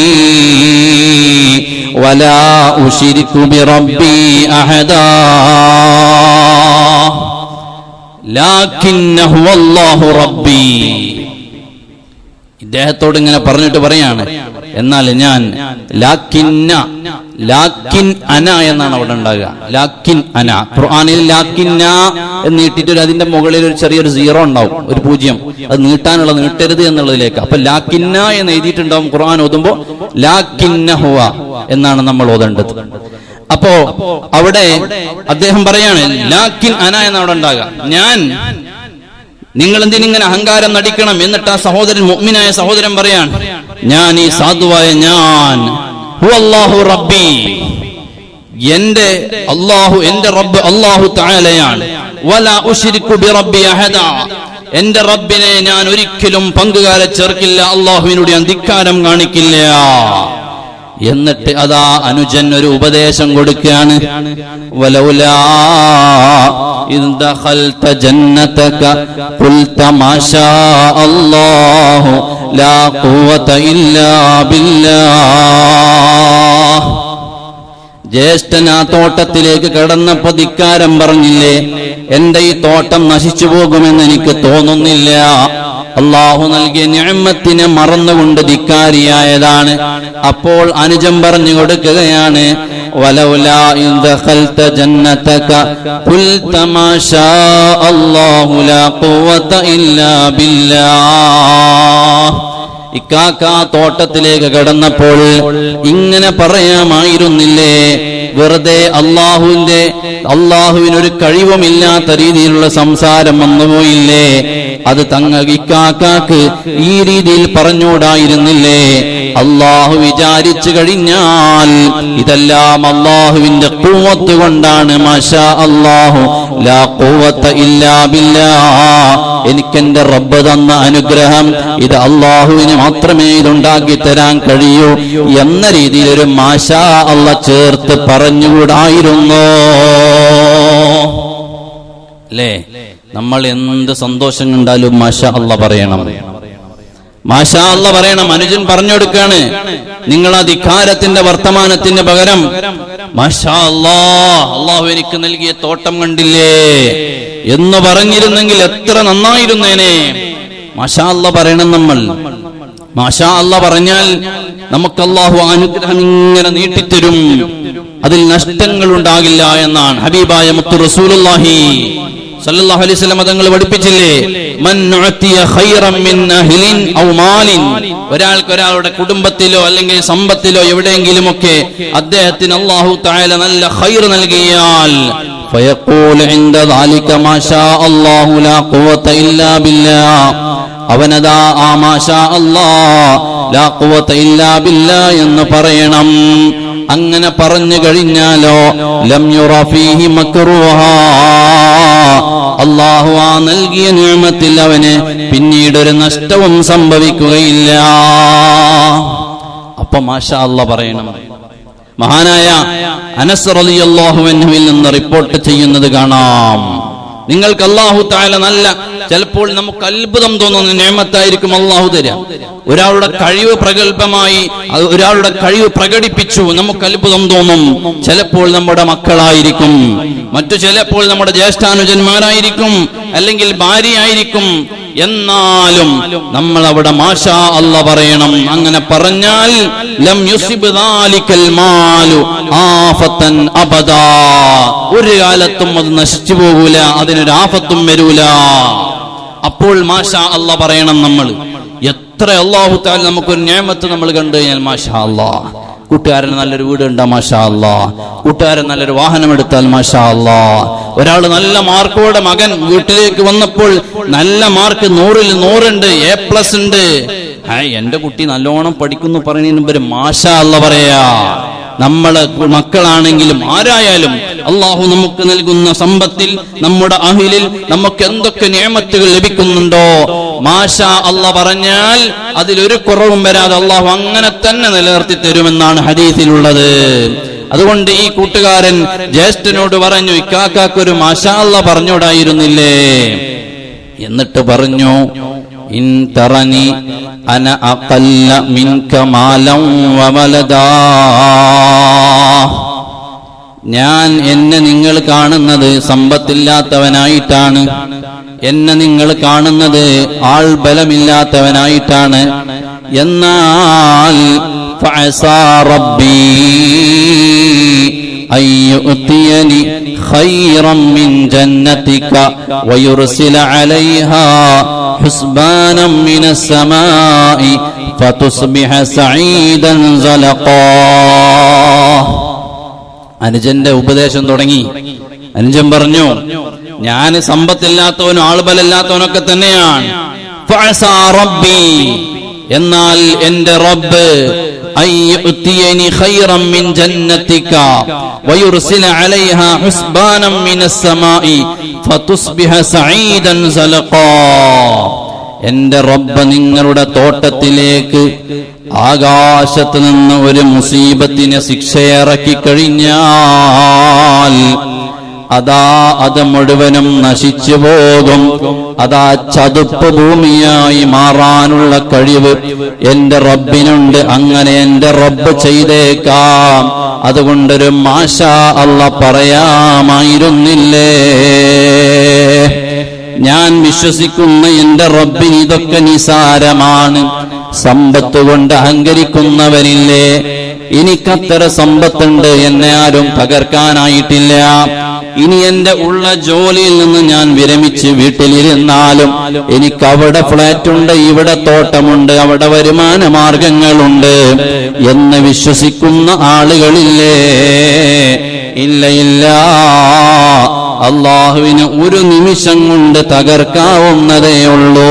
വലാ ഉശ്രികു ബിറബ്ബി അഹദാ. ലാകിന്നഹു വല്ലാഹു റബ്ബി, ഇദ്ദേഹത്തോട് ഇങ്ങനെ പറഞ്ഞിട്ട് പറയാണ്, എന്നാൽ ഞാൻ ലാക്കിൻ അന എന്നാണ് അവിടെ ഉണ്ടാകുക. ലാക്കിൻ അന, ഖുർആനിൽ ലാക്കിന്ന എന്ന് നീട്ടിട്ട് അതിന്റെ മുകളിൽ ഒരു ചെറിയൊരു സീറോ ഉണ്ടാവും, ഒരു 0. അത് നീട്ടരുത് എന്നുള്ളതിലേക്ക്. അപ്പൊ ലാക്കിന്ന എന്ന് എഴുതിയിട്ടുണ്ടാവും. ഖുർആൻ ഓതുമ്പോ ലാക്കിന്ന ഹുവ എന്നാണ് നമ്മൾ ഓതേണ്ടത്. അപ്പോ അവിടെ അദ്ദേഹം പറയാണ് ലാക്കിൻ അന എന്നാണ് അവിടെ ഉണ്ടാകുക. നിങ്ങൾ എന്തിനിങ്ങനെ അഹങ്കാരം നടിക്കണം? എന്നിട്ട് ആ സഹോദരൻ, മുഅ്മിനായ സഹോദരൻ പറയാണ്, ഞാൻ ഈ സാധുവായ ഞാൻ ഹുവല്ലാഹു റബ്ബി, എന്റെ അല്ലാഹു, എന്റെ റബ്ബ് അല്ലാഹു തആലയാണ്. വലാ ഉശ്രികു ബിറബ്ബി അഹദാ, എന്റെ റബ്ബിനെ ഞാൻ ഒരിക്കലും പങ്കുകാരെ ചേർക്കില്ല, അല്ലാഹുവിനോട് ഞാൻ ധിക്കാരം കാണിക്കില്ല. എന്നിട്ട് അതാ അനുജൻ ഒരു ഉപദേശം കൊടുക്കുകയാണ്, വലൗലാ ഇദ് ദഖൽത ജന്നതക ഖുൽത മാഷാ അല്ലാഹു ലാ ഖുവത ഇല്ലാ ബില്ലാഹ്. ജ്യേഷ്ഠൻ ആ തോട്ടത്തിലേക്ക് കടന്നപ്പോ ധിക്കാരം പറഞ്ഞില്ലേ, എന്റെ ഈ തോട്ടം നശിച്ചു പോകുമെന്ന് എനിക്ക് തോന്നുന്നില്ല. അല്ലാഹു നൽകിയ നിഅമത്തിനെ മറന്നുകൊണ്ട് ധിക്കാരിയായതാണ്. അപ്പോൾ അനുജൻ പറഞ്ഞു കൊടുക്കുകയാണ്, വലൗലാ ഇദ് ദഖൽത ജന്നതക ഖുൽത മാഷാ അല്ലാഹു ലാ ഖുവത ഇല്ലാ ബില്ലാഹ്. ഇക്കാക്ക തോട്ടത്തിലേക്ക് കടന്നപ്പോൾ ഇങ്ങനെ പറയാമായിരുന്നില്ലേ? വെറുതെ അള്ളാഹുവിനൊരു കഴിവുമില്ലാത്ത രീതിയിലുള്ള സംസാരം വന്നുപോയില്ലേ? അത് ഇക്കാക്കാക്ക് ഈ രീതിയിൽ പറഞ്ഞുകൂടായിരുന്നില്ലേ? അള്ളാഹു വിചാരിച്ചു കഴിഞ്ഞാൽ ഇതെല്ലാം അള്ളാഹുവിന്റെ ഖുവത്ത് കൊണ്ടാണ്. മാഷാ അല്ലാഹു ലാ ഖുവത ഇല്ലാ ബില്ലാഹ്. എനിക്കെന്റെ റബ്ബ് തന്ന അനുഗ്രഹം, ഇത് അള്ളാഹുവിന് മാത്രമേ ഇതുണ്ടാക്കി തരാൻ കഴിയൂ എന്ന രീതിയിൽ ഒരു മാഷാ അല്ലാഹ് ചേർത്ത് പറഞ്ഞുകൂടായിരുന്നോ? അല്ലേ? നമ്മൾ എന്ത് സന്തോഷം കണ്ടാലും മാഷാ അല്ലാഹ് പറയണം, മാഷാ അല്ലാഹ് പറയണം. അനുജൻ പറഞ്ഞു കൊടുക്കാണ്, നിങ്ങൾ ആ ധിക്കാരത്തിന്റെ വർത്തമാനത്തിന് പകരം മാഷാ അല്ലാഹ്, അള്ളാഹു എനിക്ക് നൽകിയ തോട്ടം കണ്ടില്ലേ എന്ന് പറഞ്ഞിരുന്നെങ്കിൽ എത്ര നന്നായിരുന്നേനെ. മാഷാ അല്ലാഹ് പറയണം നമ്മൾ. മാഷാ അല്ലാഹ് പറഞ്ഞാൽ നമുക്ക് അള്ളാഹു അനുഗ്രഹം ഇങ്ങനെ നീട്ടിത്തരും, അതിൽ നഷ്ടങ്ങൾ ഉണ്ടാകില്ല എന്നാണ് ഹബീബായ മുത്തു റസൂലുള്ളാഹി സല്ലല്ലാഹു അലൈഹി വസല്ലം തങ്ങൾ പഠിപ്പിച്ചില്ലേ? മൻ ഉഅതിയ ഖൈറൻ മിൻ അഹ്ലിൻ ഔ മാലിൻ. ഒരാളുടെ കുടുംബത്തിലോ അല്ലെങ്കിൽ സമ്പത്തിലോ എവിടെയെങ്കിലുമൊക്കെ അദ്ദേഹത്തിന് അല്ലാഹു തആല നല്ല ഖൈർ നൽകിയാൽ ഫയഖൂൽ ഇൻദ ദാലിക മാഷാ അല്ലാഹു ലാ ഖുവത ഇല്ലാ ബില്ലാഹ്. അവനദാ ആ മാഷാ അല്ലാഹ് ലാ ഖുവത ഇല്ലാ ബില്ലാഹ് എന്ന് പറയണം. അങ്ങനെ പറഞ്ഞു കഴിഞ്ഞാലോ ലം യുറ ഫീഹി മക്റൂഹാ, അല്ലാഹു ആ നൽകിയ നിഅമത്തിൽ അവന് പിന്നീട് ഒരു നഷ്ടവും സംഭവിക്കുകയില്ല. അപ്പൊ മാഷാ അല്ലാഹ് പറയണം. മഹാനായ അനസ് റളിയല്ലാഹു അൻഹുവിൽ നിന്ന് റിപ്പോർട്ട് ചെയ്യുന്നത് കാണാം, നിങ്ങൾക്ക് അല്ലാഹു തആല നല്ല, ചിലപ്പോൾ നമുക്ക് അത്ഭുതം തോന്നുന്ന നിഅമത്തായിരിക്കും അല്ലാഹു തരാം. ഒരാളുടെ കഴിവ് പ്രഗൽഭമായി ഒരാളുടെ കഴിവ് പ്രകടിപ്പിച്ചു, നമുക്ക് അത്ഭുതം തോന്നും. ചിലപ്പോൾ നമ്മുടെ മക്കളായിരിക്കും, മറ്റു ചിലപ്പോൾ നമ്മുടെ ജ്യേഷ്ഠാനുജന്മാരായിരിക്കും, അല്ലെങ്കിൽ ഭാര്യയായിരിക്കും. എന്നാലും നമ്മൾ അവിടെ മാഷാ അല്ലാഹ് പറയണം. അങ്ങനെ പറഞ്ഞാൽ ലം യുസിബ് ദാലികൽ മാലു ആഫതൻ അബദാ, ഒരു കാലത്തും അത് നശിച്ചു പോകൂല, അതിനൊരു ആഫത്തും വരൂല. അപ്പോൾ മാഷാ അല്ലാഹ് പറയണം നമ്മൾ. എത്ര അല്ലാഹു തആല നമുക്കൊരു നിഅമത്ത് നമ്മൾ കണ്ടു കഴിഞ്ഞാൽ മാഷാ അല്ലാഹ്. കൂട്ടുകാരന് നല്ലൊരു വീട് ഉണ്ടാ മാഷാ അല്ലാഹ്, കൂട്ടുകാരൻ നല്ലൊരു വാഹനം എടുത്താൽ മാഷാ അല്ലാഹ്, ഒരാൾ നല്ല മാർക്കോടെ മകൻ വീട്ടിലേക്ക് വന്നപ്പോൾ നല്ല മാർക്ക് 100ൽ 100 ഉണ്ട്, A+ ഉണ്ട്. എന്റെ കുട്ടി നല്ലോണം പഠിക്കുന്നു പറയുന്നതിന് മുമ്പ് മാഷാ അല്ലാഹ് പറയാ. നമ്മളെ മക്കളാണെങ്കിലും ആരായാലും അള്ളാഹു നമുക്ക് നൽകുന്ന സമ്പത്തിൽ, നമ്മുടെ അഹ്ലിൽ നമുക്ക് എന്തൊക്കെ നിഅമത്തുകൾ ലഭിക്കുന്നുണ്ടോ മാഷാ അല്ലാഹ് പറഞ്ഞാൽ അതിലൊരു കുറവും വരാതെ അള്ളാഹു അങ്ങനെ തന്നെ നിലനിർത്തി തരുമെന്നാണ് ഹദീസിലുള്ളത്. അതുകൊണ്ട് ഈ കൂട്ടുകാരൻ ജ്യേഷ്ഠനോട് പറഞ്ഞു, ഇക്കാക്കൊരു മാഷാ അല്ലാഹ് പറഞ്ഞോടായിരുന്നില്ലേ? എന്നിട്ട് പറഞ്ഞു, ഇൻ തറനി അന അഖല്ല മിൻക മാലൻ വവലദാ. ഞാൻ എന്നെ നിങ്ങൾ കാണുന്നത് സമ്പത്തില്ലാത്തവനായിട്ടാണ്, എന്നെ നിങ്ങൾ കാണുന്നത് ആൾ ബലമില്ലാത്തവനായിട്ടാണ്. എന്നാൽ ഫഅസാ റബ്ബി അയ്യുതിയനി ഖൈറൻ മിൻ ജന്നതിക വയുർസില അലൈഹാ ഹുസ്ബാനം മിനസ് സമാഇ ഫതുസ്ബിഹ സഈദൻ സലഖാ. അനുജന്റെ ഉപദേശം തുടങ്ങി. അനുജൻ പറഞ്ഞു, ഞാൻ സമ്പത്തില്ലാത്തവനും ആൾബലമില്ലാത്തവനൊക്കെ തന്നെയാണ്. ഫഅസാ റബ്ബി, എന്നാൽ എന്റെ റബ്ബ് അയ്യുതിയനി ഖൈറൻ മിൻ ജന്നതിക വയുർസില അലൈഹാ ഹുസ്ബാനം മിനസ് സമാഇ ഫതുസ്ബിഹ സഈദൻ സലഖാ. എന്റെ റബ്ബ് നിങ്ങളുടെ തോട്ടത്തിലേക്ക് ആകാശത്ത് നിന്ന് ഒരു മുസീബത്തിനെ ശിക്ഷയിറക്കി കഴിഞ്ഞാൽ അതാ അത് മുഴുവനും നശിച്ചു പോകും. അതാ ചതുപ്പ് ഭൂമിയായി മാറാനുള്ള കഴിവ് എന്റെ റബ്ബിനുണ്ട്. അങ്ങനെ എന്റെ റബ്ബ് ചെയ്തേക്കാം. അതുകൊണ്ടൊരു മാഷാ അല്ലാഹ് പറയാമായിരുന്നില്ലേ? ഞാൻ വിശ്വസിക്കുന്ന എന്റെ റബ്ബിന് ഇതൊക്കെ നിസാരമാണ്. സമ്പത്ത് കൊണ്ട് അഹങ്കരിക്കുന്നവരില്ലേ? എനിക്കത്ര സമ്പത്തുണ്ട്, എന്നെ ആരും തകർക്കാനായിട്ടില്ല. ഇനി എന്റെ ഉള്ള ജോലിയിൽ നിന്ന് ഞാൻ വിരമിച്ച് വീട്ടിലിരുന്നാലും എനിക്ക് അവിടെ ഫ്ലാറ്റുണ്ട്, ഇവിടെ തോട്ടമുണ്ട്, അവിടെ വരുമാന മാർഗങ്ങളുണ്ട് എന്ന് വിശ്വസിക്കുന്ന ആളുകളില്ലേ? ഇല്ല ഇല്ല, അള്ളാഹുവിന് ഒരു നിമിഷം കൊണ്ട് തകർക്കാവുന്നതേ ഉള്ളൂ.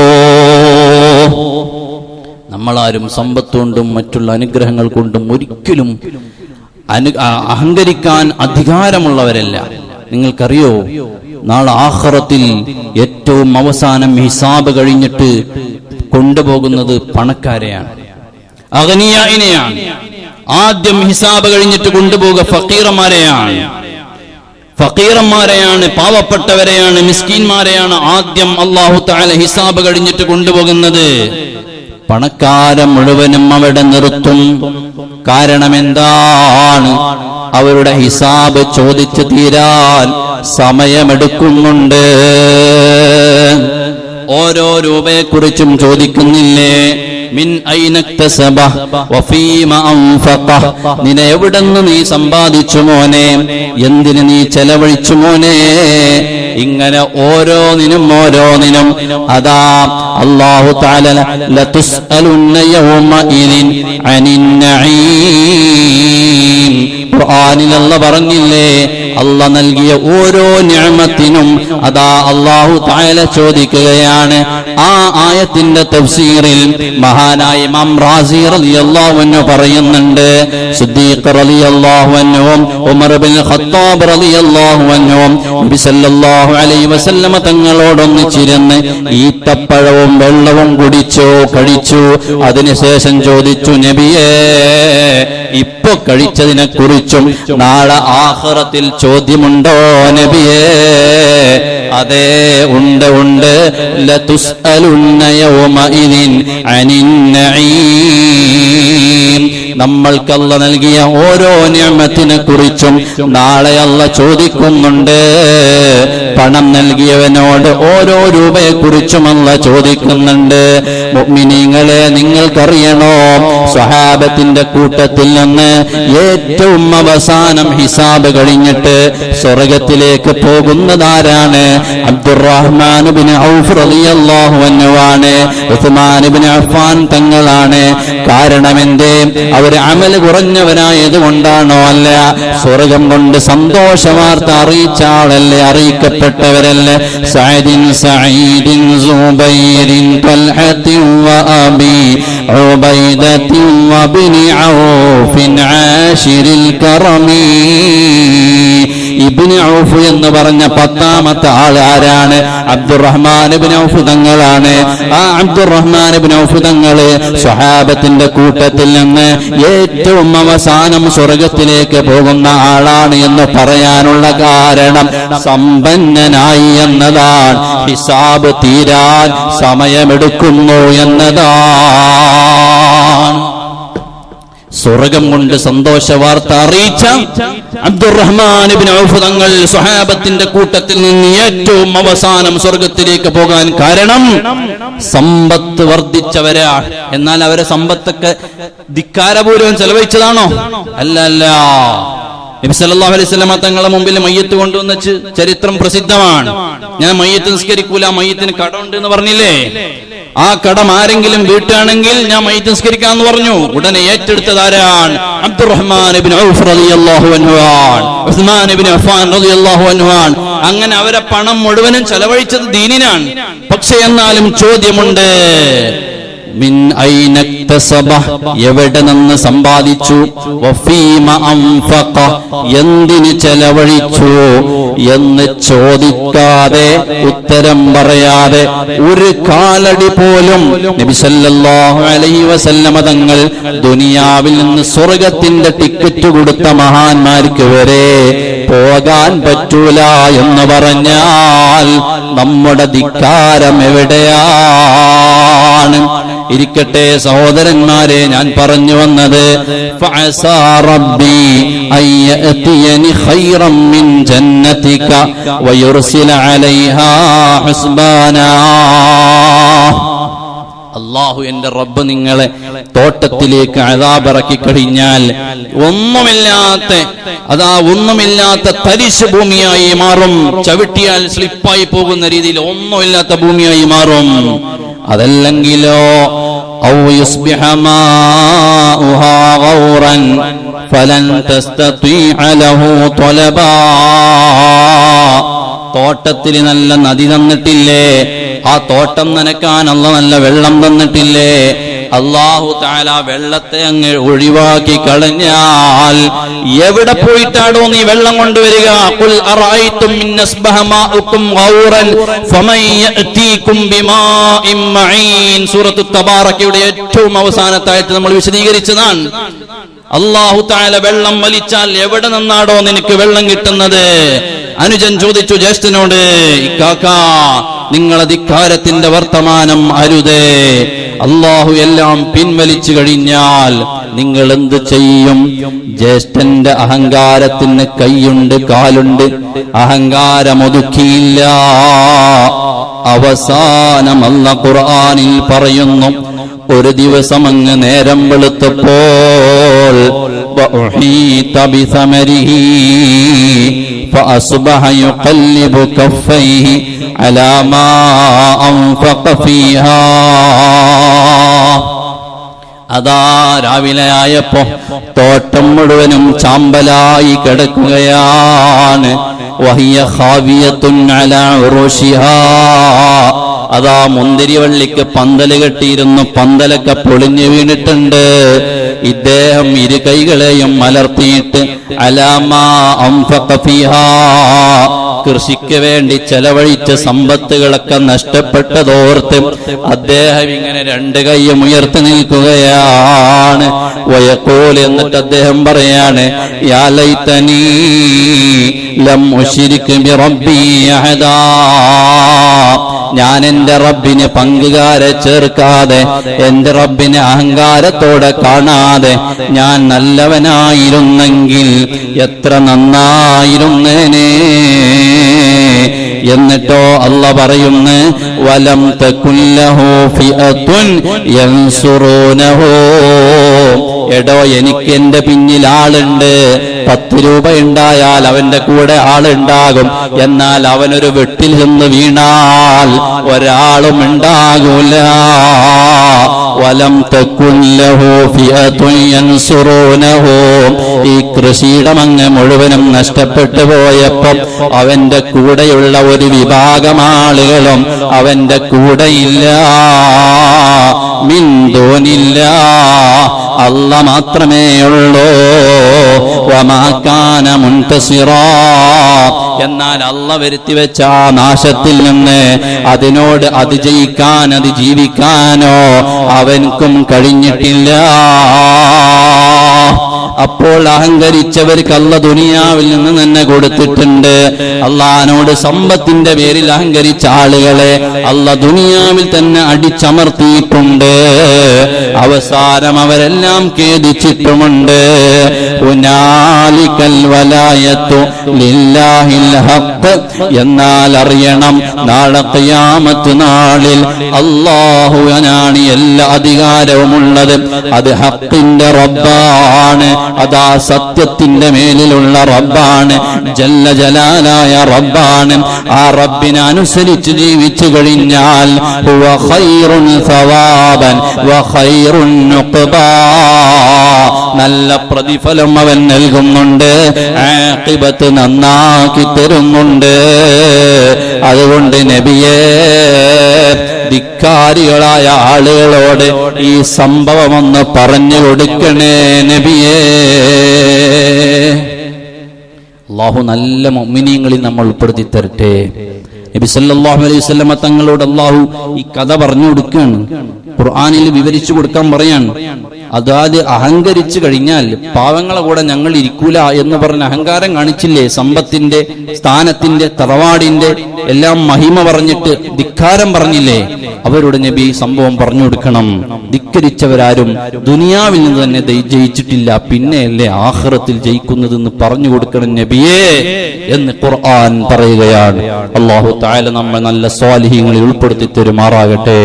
നമ്മളാരും സമ്പത്ത് കൊണ്ടും മറ്റുള്ള അനുഗ്രഹങ്ങൾ കൊണ്ടും ഒരിക്കലും അഹങ്കരിക്കാൻ അധികാരമുള്ളവരല്ല. നിങ്ങൾക്കറിയോ, നാളെ ആഖിറത്തിൽ ഏറ്റവും അവസാനം ഹിസാബ് കഴിഞ്ഞിട്ട് കൊണ്ടുപോകുന്നത് പണക്കാരെയാണ്, അഗ്നിയായിനെയാണ്. ആദ്യം ഹിസാബ് കഴിഞ്ഞിട്ട് കൊണ്ടുപോകുക ഫക്കീറന്മാരെയാണ്, പാവപ്പെട്ടവരെയാണ്, മിസ്കീന്മാരെയാണ് ആദ്യം അല്ലാഹു തആല ഹിസാബ് കഴിഞ്ഞിട്ട് കൊണ്ടുപോകുന്നത്. പണക്കാരെ മുഴുവനും അവിടെ നിർത്തും. കാരണം എന്താണ്? അവരുടെ ഹിസാബ് ചോദിച്ചു തീരാൻ സമയമെടുക്കുന്നുണ്ട്. ഓരോ രൂപയെക്കുറിച്ചും ചോദിക്കുന്നില്ലേ? മിൻ ഐനക്തസബ വഫീമ അൻഫഖ, നിന്നെ എവിടെന്ന് നീ സമ്പാദിച്ചു മോനെ, എന്തിന് നീ ചെലവഴിച്ചു മോനെ? ഇങ്ങനെ ഓരോന്നിനും അതാ അല്ലാഹു തആല ലതുസ്അലുന്ന യൗമഇദിൻ അനിൻ നഈം. ഖുർആനിൽ അല്ലാഹു പറഞ്ഞില്ലേ, അല്ലാഹു നൽകിയ ഓരോ നിഅമത്തിനും അതാ അല്ലാഹു തആല ചോദിക്കുകയാണ്. ആ ആയത്തിന്റെ തഫ്സീറിൽ മഹാനായ ഇമാം റാസി റളിയല്ലാഹു അൻഹു പറയുന്നുണ്ട്, സിദ്ദീഖ് റളിയല്ലാഹു അൻഹും ഉമർ ഇബ്നുൽ ഖത്താബ് റളിയല്ലാഹു അൻഹും നബി സല്ലല്ലാഹു അലൈഹി വസല്ലമ തങ്ങളോടൊന്നിച്ചിരുന്ന് ഈത്തപ്പഴവും വെള്ളവും കഴിച്ചു. അതിനുശേഷം ചോദിച്ചു, നബിയേ, ഇപ്പൊ കഴിച്ചതിനെ കുറിച്ചും നാളെ ആഖിറത്തിൽ ചോദ്യമുണ്ടോ നബിയേ? അതേ, ഉണ്ട്. ലതുസ്അലുന്ന യൗമഇദിൻ അനിൻ നഈം. നമ്മൾക്ക് അല്ലാഹു നൽകിയ ഓരോ നിഅമത്തിനെ കുറിച്ചും നാളെ അല്ലാഹു ചോദിക്കുന്നുണ്ട്. പണം നൽകിയവനോട് ഓരോ രൂപയെക്കുറിച്ചും അല്ലാഹു ചോദിക്കുന്നുണ്ട്. മുഅ്മിനീങ്ങളെ, നിങ്ങൾക്കറിയണോ, സ്വഹാബത്തിന്റെ കൂട്ടത്തിൽ നിന്ന് ഏറ്റവും അവസാനം ഹിസാബ് കഴിഞ്ഞിട്ട് സ്വർഗത്തിലേക്ക് പോകുന്നതാരാണ്? അബ്ദുറഹ്മാൻ ഇബ്നു ഔഫ് റളിയല്ലാഹു അൻഹു ആണ്, ഉസ്മാൻ ഇബ്നു അഫ്ഫാൻ തങ്ങളാണ്. കാരണം എന്തേ? അവർ അമൽ കുറഞ്ഞവനായതുകൊണ്ടാണോ? അല്ല, സ്വർഗം കൊണ്ട് സന്തോഷ വാർത്ത അറിയിച്ച ആളല്ലേ, അറിയിക്കപ്പെട്ടവരല്ലേ. സഅദിൻ സഈദിൻ സുബൈരിൻ തൽഹത്തിൻ വഅബി ഉബൈദത്തിൻ വബ്നി ഔഫിൻ ആശിരിൽ കറമി. ഇബ്നു ഔഫ് എന്ന് പറഞ്ഞ 10ാമത്തെ ആൾ ആരാണ്? അബ്ദുറഹ്മാൻ ഇബ്നു ഔഫ് തങ്ങളാണ്. ആ അബ്ദുറഹ്മാൻ ഇബ്നു ഔഫ് തങ്ങള് സ്വഹാബത്തിന്റെ കൂട്ടത്തിൽ നിന്ന് ഏറ്റവും അവസാനം സ്വർഗത്തിലേക്ക് പോകുന്ന ആളാണ് എന്ന് പറയാനുള്ള കാരണം സമ്പന്നനായി എന്നതാണ്. ഹിസാബ് തീരാൻ സമയമെടുക്കുന്നു എന്നതാണ്. സ്വർഗം കൊണ്ട് സന്തോഷ വാർത്ത അറിയിച്ച അബ്ദുറഹ്മാൻ ഇബ്നു ഔഫ് തങ്ങൾ സ്വഹാബത്തിന്റെ കൂട്ടത്തിൽ നിന്ന് ഏറ്റവും അവസാനം സ്വർഗത്തിലേക്ക് പോകാൻ കാരണം സമ്പത്ത് വർദ്ധിച്ചവരാണ്. എന്നാൽ അവരെ സമ്പത്തൊക്കെ ധിക്കാരപൂർവ്വം ചെലവഴിച്ചതാണോ? അല്ല. നബി സല്ലല്ലാഹു അലൈഹി വസല്ലം തങ്ങളുടെ മുമ്പിൽ മയ്യത്ത് കൊണ്ടുവന്ന് ചരിത്രം പ്രസിദ്ധമാണ്. ഞാൻ മയ്യത്ത് നിസ്കരിക്കൂല, മയ്യത്തിന് കടമുണ്ട് എന്ന് പറഞ്ഞില്ലേ? ആ കടം ആരെങ്കിലും വീട്ടുകയാണെങ്കിൽ ഞാൻ മയ്യത്ത് നിസ്കരിക്കാന്ന് പറഞ്ഞു. ഉടനെ ഏറ്റെടുത്തതാരാണ്? അബ്ദുറഹ്മാൻ ഇബ്നു ഔഫ് റളിയല്ലാഹു അൻഹു ആണ്, ഉസ്മാൻ ഇബ്നു അഫ്ഫാൻ റളിയല്ലാഹു അൻഹു ആണ്. അങ്ങനെ അവരെ പണം മുഴുവനും ചെലവഴിച്ചത് ദീനിനാണ്. പക്ഷെ എന്നാലും ചോദ്യമുണ്ട്, മിൻ ഐനക്തസബ, എവിടെ നിന്ന് സമ്പാദിച്ചു? വഫീമ അൻഫഖ, എന്തിന് ചെലവഴിച്ചു എന്ന് ചോദിക്കാതെ, ഉത്തരം പറയാതെ, ഒരു കാലടി പോലും നബി സല്ലല്ലാഹു അലൈഹി വസല്ലമ തങ്ങൾ ദുനിയാവിൽ നിന്ന് സ്വർഗത്തിന്റെ ടിക്കറ്റ് കൊടുത്ത മഹാന്മാർക്ക് വരെ പോകാൻ പറ്റൂല എന്ന് പറഞ്ഞാൽ നമ്മുടെ ധിക്കാരം എവിടെയാണ്? ഇരിക്കട്ടെ സഹോദരന്മാരെ, ഞാൻ പറഞ്ഞു വന്നത് ഫഅസാ റബ്ബി അയ്യഅതിയനി ഖൈറൻ മിൻ ജന്നതിക വയുർസില അലൈഹാ ഹുസ്ബാനാ. അള്ളാഹു എന്റെ റബ്ബ് നിങ്ങളെ തോട്ടത്തിലേക്ക് അദാബിറക്കി കഴിഞ്ഞാൽ ഒന്നുമില്ലാത്ത തരിശ് ഭൂമിയായി മാറും. ചവിട്ടിയാൽ സ്ലിപ്പായി പോകുന്ന രീതിയിൽ ഒന്നുമില്ലാത്ത ഭൂമിയായി മാറും. അതല്ലെങ്കിലോ ഔ യുസ്ബിഹ മാഉഹാ ഗൗറൻ ഫലൻ തസ്തതീഅ ലഹു ത്വലബാ. തോട്ടത്തിൽ നല്ല നദി തന്നിട്ടില്ലേ, ആ തോട്ടം നനക്കാൻ അല്ലാഹു നല്ല വെള്ളം തന്നിട്ടില്ലേ, അല്ലാഹു തആല വെള്ളത്തെ അങ്ങ് ഒഴിവാക്കി കളഞ്ഞാൽ എവിടെ പോയിട്ടാണോ നീ വെള്ളം കൊണ്ടുവരിക? ഖുൽ അറഅയ്തും മിൻ അസ്ബഹ മാഉകും ഗൗറൻ ഫമൻ യഅതീകും ബിമാഇൻ മഈൻ. സൂറത്തുൽ തബാറക്കയുടെ ഏറ്റവും അവസാനത്തെ ആയത്ത് നമ്മൾ വിശദീകരിച്ചതാണ്. അല്ലാഹു തആല വെള്ളം വലിച്ചാൽ എവിടെ നിന്നാടോ നിനക്ക് വെള്ളം കിട്ടുന്നത്? അനുജൻ ചോദിച്ചു ജ്യേഷ്ഠനോട്, ഇക്കാക്കാ നിങ്ങളെ ധിക്കാരത്തിന്റെ വർത്തമാനം അരുതേ. അല്ലാഹു എല്ലാം പിൻവലിച്ചു കഴിഞ്ഞാൽ നിങ്ങൾ എന്ത് ചെയ്യും? ജ്യേഷ്ഠന്റെ അഹങ്കാരത്തിന് കൈയുണ്ട് കാലുണ്ട്, അഹങ്കാരമൊതുക്കിയില്ല. അവസാനം അല്ലാഹു ഖുർആനിൽ പറയുന്നു, ഒരു ദിവസം അങ്ങ് നേരം വെളുത്തപ്പോൾ വഉഹീത ബിസമരിഹി ഫഅസ്ബഹ യുഖല്ലിബു കഫൈഹി അലാ മാ അൻഫഖ ഫീഹാ. അതാ രാവിലെ ആയപ്പോ തോട്ടം മുഴുവനും ചാമ്പലായി കിടക്കുകയാണ്. വഹിയ ഖാവിയത്തുൻ അലാ ഉറൂശിഹാ. അതാ മുന്തിരിവള്ളിക്ക് പന്തല് കെട്ടിയിരുന്നു, പന്തലൊക്കെ പൊളിഞ്ഞു വീണിട്ടുണ്ട്. ഇദ്ദേഹം ഇരു കൈകളെയും മലർത്തിയിട്ട് അലാമാ അൻഫഖ ഫീഹാ, കൃഷിക്ക് വേണ്ടി ചെലവഴിച്ച സമ്പത്തുകളൊക്കെ നഷ്ടപ്പെട്ടതോർത്ത് അദ്ദേഹം ഇങ്ങനെ രണ്ട് കൈയും ഉയർത്തി നിൽക്കുകയാണ്. വയഖൂൽ, എന്നിട്ട് അദ്ദേഹം പറയാണ്, യാ ലൈതനീ ലം ഉശ്രിക് ബിറബ്ബി അഹദാ. ഞാൻ എന്റെ റബ്ബിന് പങ്കുകാരെ ചേർക്കാതെ, എന്റെ റബ്ബിനെ അഹങ്കാരത്തോടെ കാണാതെ ഞാൻ നല്ലവനായിരുന്നെങ്കിൽ എത്ര നന്നായിരുന്നേനെ. എന്നിട്ടോ അല്ലാഹു പറയുന്നു, വലം തകുല്ലഹു ഫിഅത്തുൻ യൻസുറൂനഹു. എടോ, എനിക്ക് എന്റെ പിന്നിൽ ആളുണ്ട്. 10 രൂപ ഉണ്ടായാൽ അവന്റെ കൂടെ ആളുണ്ടാകും. എന്നാൽ അവനൊരു വെട്ടിൽ ചെന്ന് വീണാൽ ഒരാളും ഉണ്ടാകൂല. വലം തകുല്ലഹു ഫിഅത്തുൻ യൻസുറൂനഹു. ഈ കൃഷിയിടം അങ്ങ് മുഴുവനും നഷ്ടപ്പെട്ടു പോയപ്പോൾ അവന്റെ കൂടെയുള്ള ഒരു വിഭാഗം ആളുകളും അവന്റെ കൂടെയില്ല. മിൻ ദൂനില്ലാ, അല്ലാഹ് മാത്രമേ ഉള്ളൂ. വമാ കാന മുൻതസിറാ. എന്നാൽ അല്ലാഹ് വരുത്തിവെച്ച ആ നാശത്തിൽ നിന്ന് അതിനോട് അതിജയിക്കാൻ, അതിജീവിക്കാനോ അവൻക്കും കഴിഞ്ഞിട്ടില്ല. അപ്പോൾ അഹങ്കരിച്ചവർക്ക് അല്ലാഹ് ദുനിയാവിൽ നിന്ന് തന്നെ കൊടുത്തിട്ടുണ്ട്. അല്ലാഹുവിനോട് സമ്പത്തിന്റെ പേരിൽ അഹങ്കരിച്ച ആളുകളെ അല്ലാഹ് ദുനിയാവിൽ തന്നെ അടിച്ചമർത്തിയിട്ടുണ്ട്. അവസാനം അവരെല്ലാം ഖേദിച്ചിട്ടുമുണ്ട്. ഹുനാലികൽ വലായത്തു ലില്ലാഹിൽ ഹഖ്. എന്നാൽ അറിയണം, നാളെ ഖിയാമത്ത് നാളിൽ അല്ലാഹുവിനാണ് എല്ലാ അധികാരവുമുള്ളത്. അത് ഹഖിന്റെ റബ്ബാണ്. അതാ സത്യത്തിന്റെ മേലിലുള്ള റബ്ബാണ്, ജല്ല ജലാലായ റബ്ബാണ്. ആ റബ്ബിനെ അനുസരിച്ച് ജീവിച്ചു കഴിഞ്ഞാൽ ഹുവ ഖൈറുൻ സവാബൻ വ ഖൈറുൻ ഉഖബാ. നല്ല പ്രതിഫലം അവൻ നൽകുന്നുണ്ട്, ആഖിബത്ത് നന്നാക്കി തരുന്നുണ്ട്. അതുകൊണ്ട് നബിയേ, ധിക്കാരികളായ ആളുകളോട് ഈ സംഭവമൊന്ന് പറഞ്ഞു കൊടുക്കണേ നബിയേ. അല്ലാഹു നല്ല മുഅ്മിനീങ്ങളിൽ നമ്മൾ ഉൾപ്പെടുത്തി തരട്ടെ. നബി സല്ലല്ലാഹു അലൈഹി വസല്ലമ തങ്ങളോട് അല്ലാഹു ഈ കഥ പറഞ്ഞു കൊടുക്കുകയാണ്, ഖുർആനിൽ വിവരിച്ചു കൊടുക്കാൻ പറയാണ്. അതായത് അഹങ്കരിച്ചു കഴിഞ്ഞാൽ പാവങ്ങളെ കൂടെ ഞങ്ങൾ ഇരിക്കൂല എന്ന് പറഞ്ഞ് അഹങ്കാരം കാണിച്ചില്ലേ, സമ്പത്തിന്റെ, സ്ഥാനത്തിന്റെ, തറവാടിന്റെ എല്ലാം മഹിമ പറഞ്ഞിട്ട് ധിക്കാരം പറഞ്ഞില്ലേ, അവരോട് നബി സംഭവം പറഞ്ഞു കൊടുക്കണം. ധിക്കരിച്ചവരാരും ദുനിയാവിൽ നിന്ന് തന്നെ ജയിച്ചിട്ടില്ല, പിന്നെയല്ലേ ആഖിറത്തിൽ ജയിക്കുന്നതെന്ന് പറഞ്ഞു കൊടുക്കണം നബിയേ എന്ന് ഖുർആൻ പറയുകയാണ്. അല്ലാഹു തആല നമ്മെ നല്ല സ്വാലിഹീങ്ങളിൽ ഉൾപ്പെടുത്തി തരുമാറാകട്ടെ.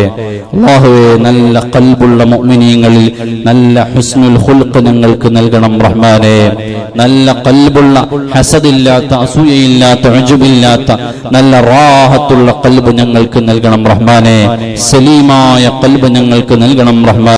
അല്ലാഹുവേ, നല്ല ഖൽബുള്ള മുഅ്മിനീങ്ങളിൽ നല്ല ഹുസ്നുൽ ഖുൽഖ് ഞങ്ങൾക്ക് നൽകണം റഹ്മാനേ. നല്ല ഖൽബുള്ള, ഹസദില്ലാത്ത, അസൂയയില്ലാത്ത, ഉജ്ബില്ലാത്ത നല്ല റാഹത്തുള്ള ഖൽബ് ഞങ്ങൾക്ക് നൽകണം റഹ്മാനേ. സലീമായ ഖൽബ് ഞങ്ങൾക്ക് നൽകണം റഹ്മാനേ.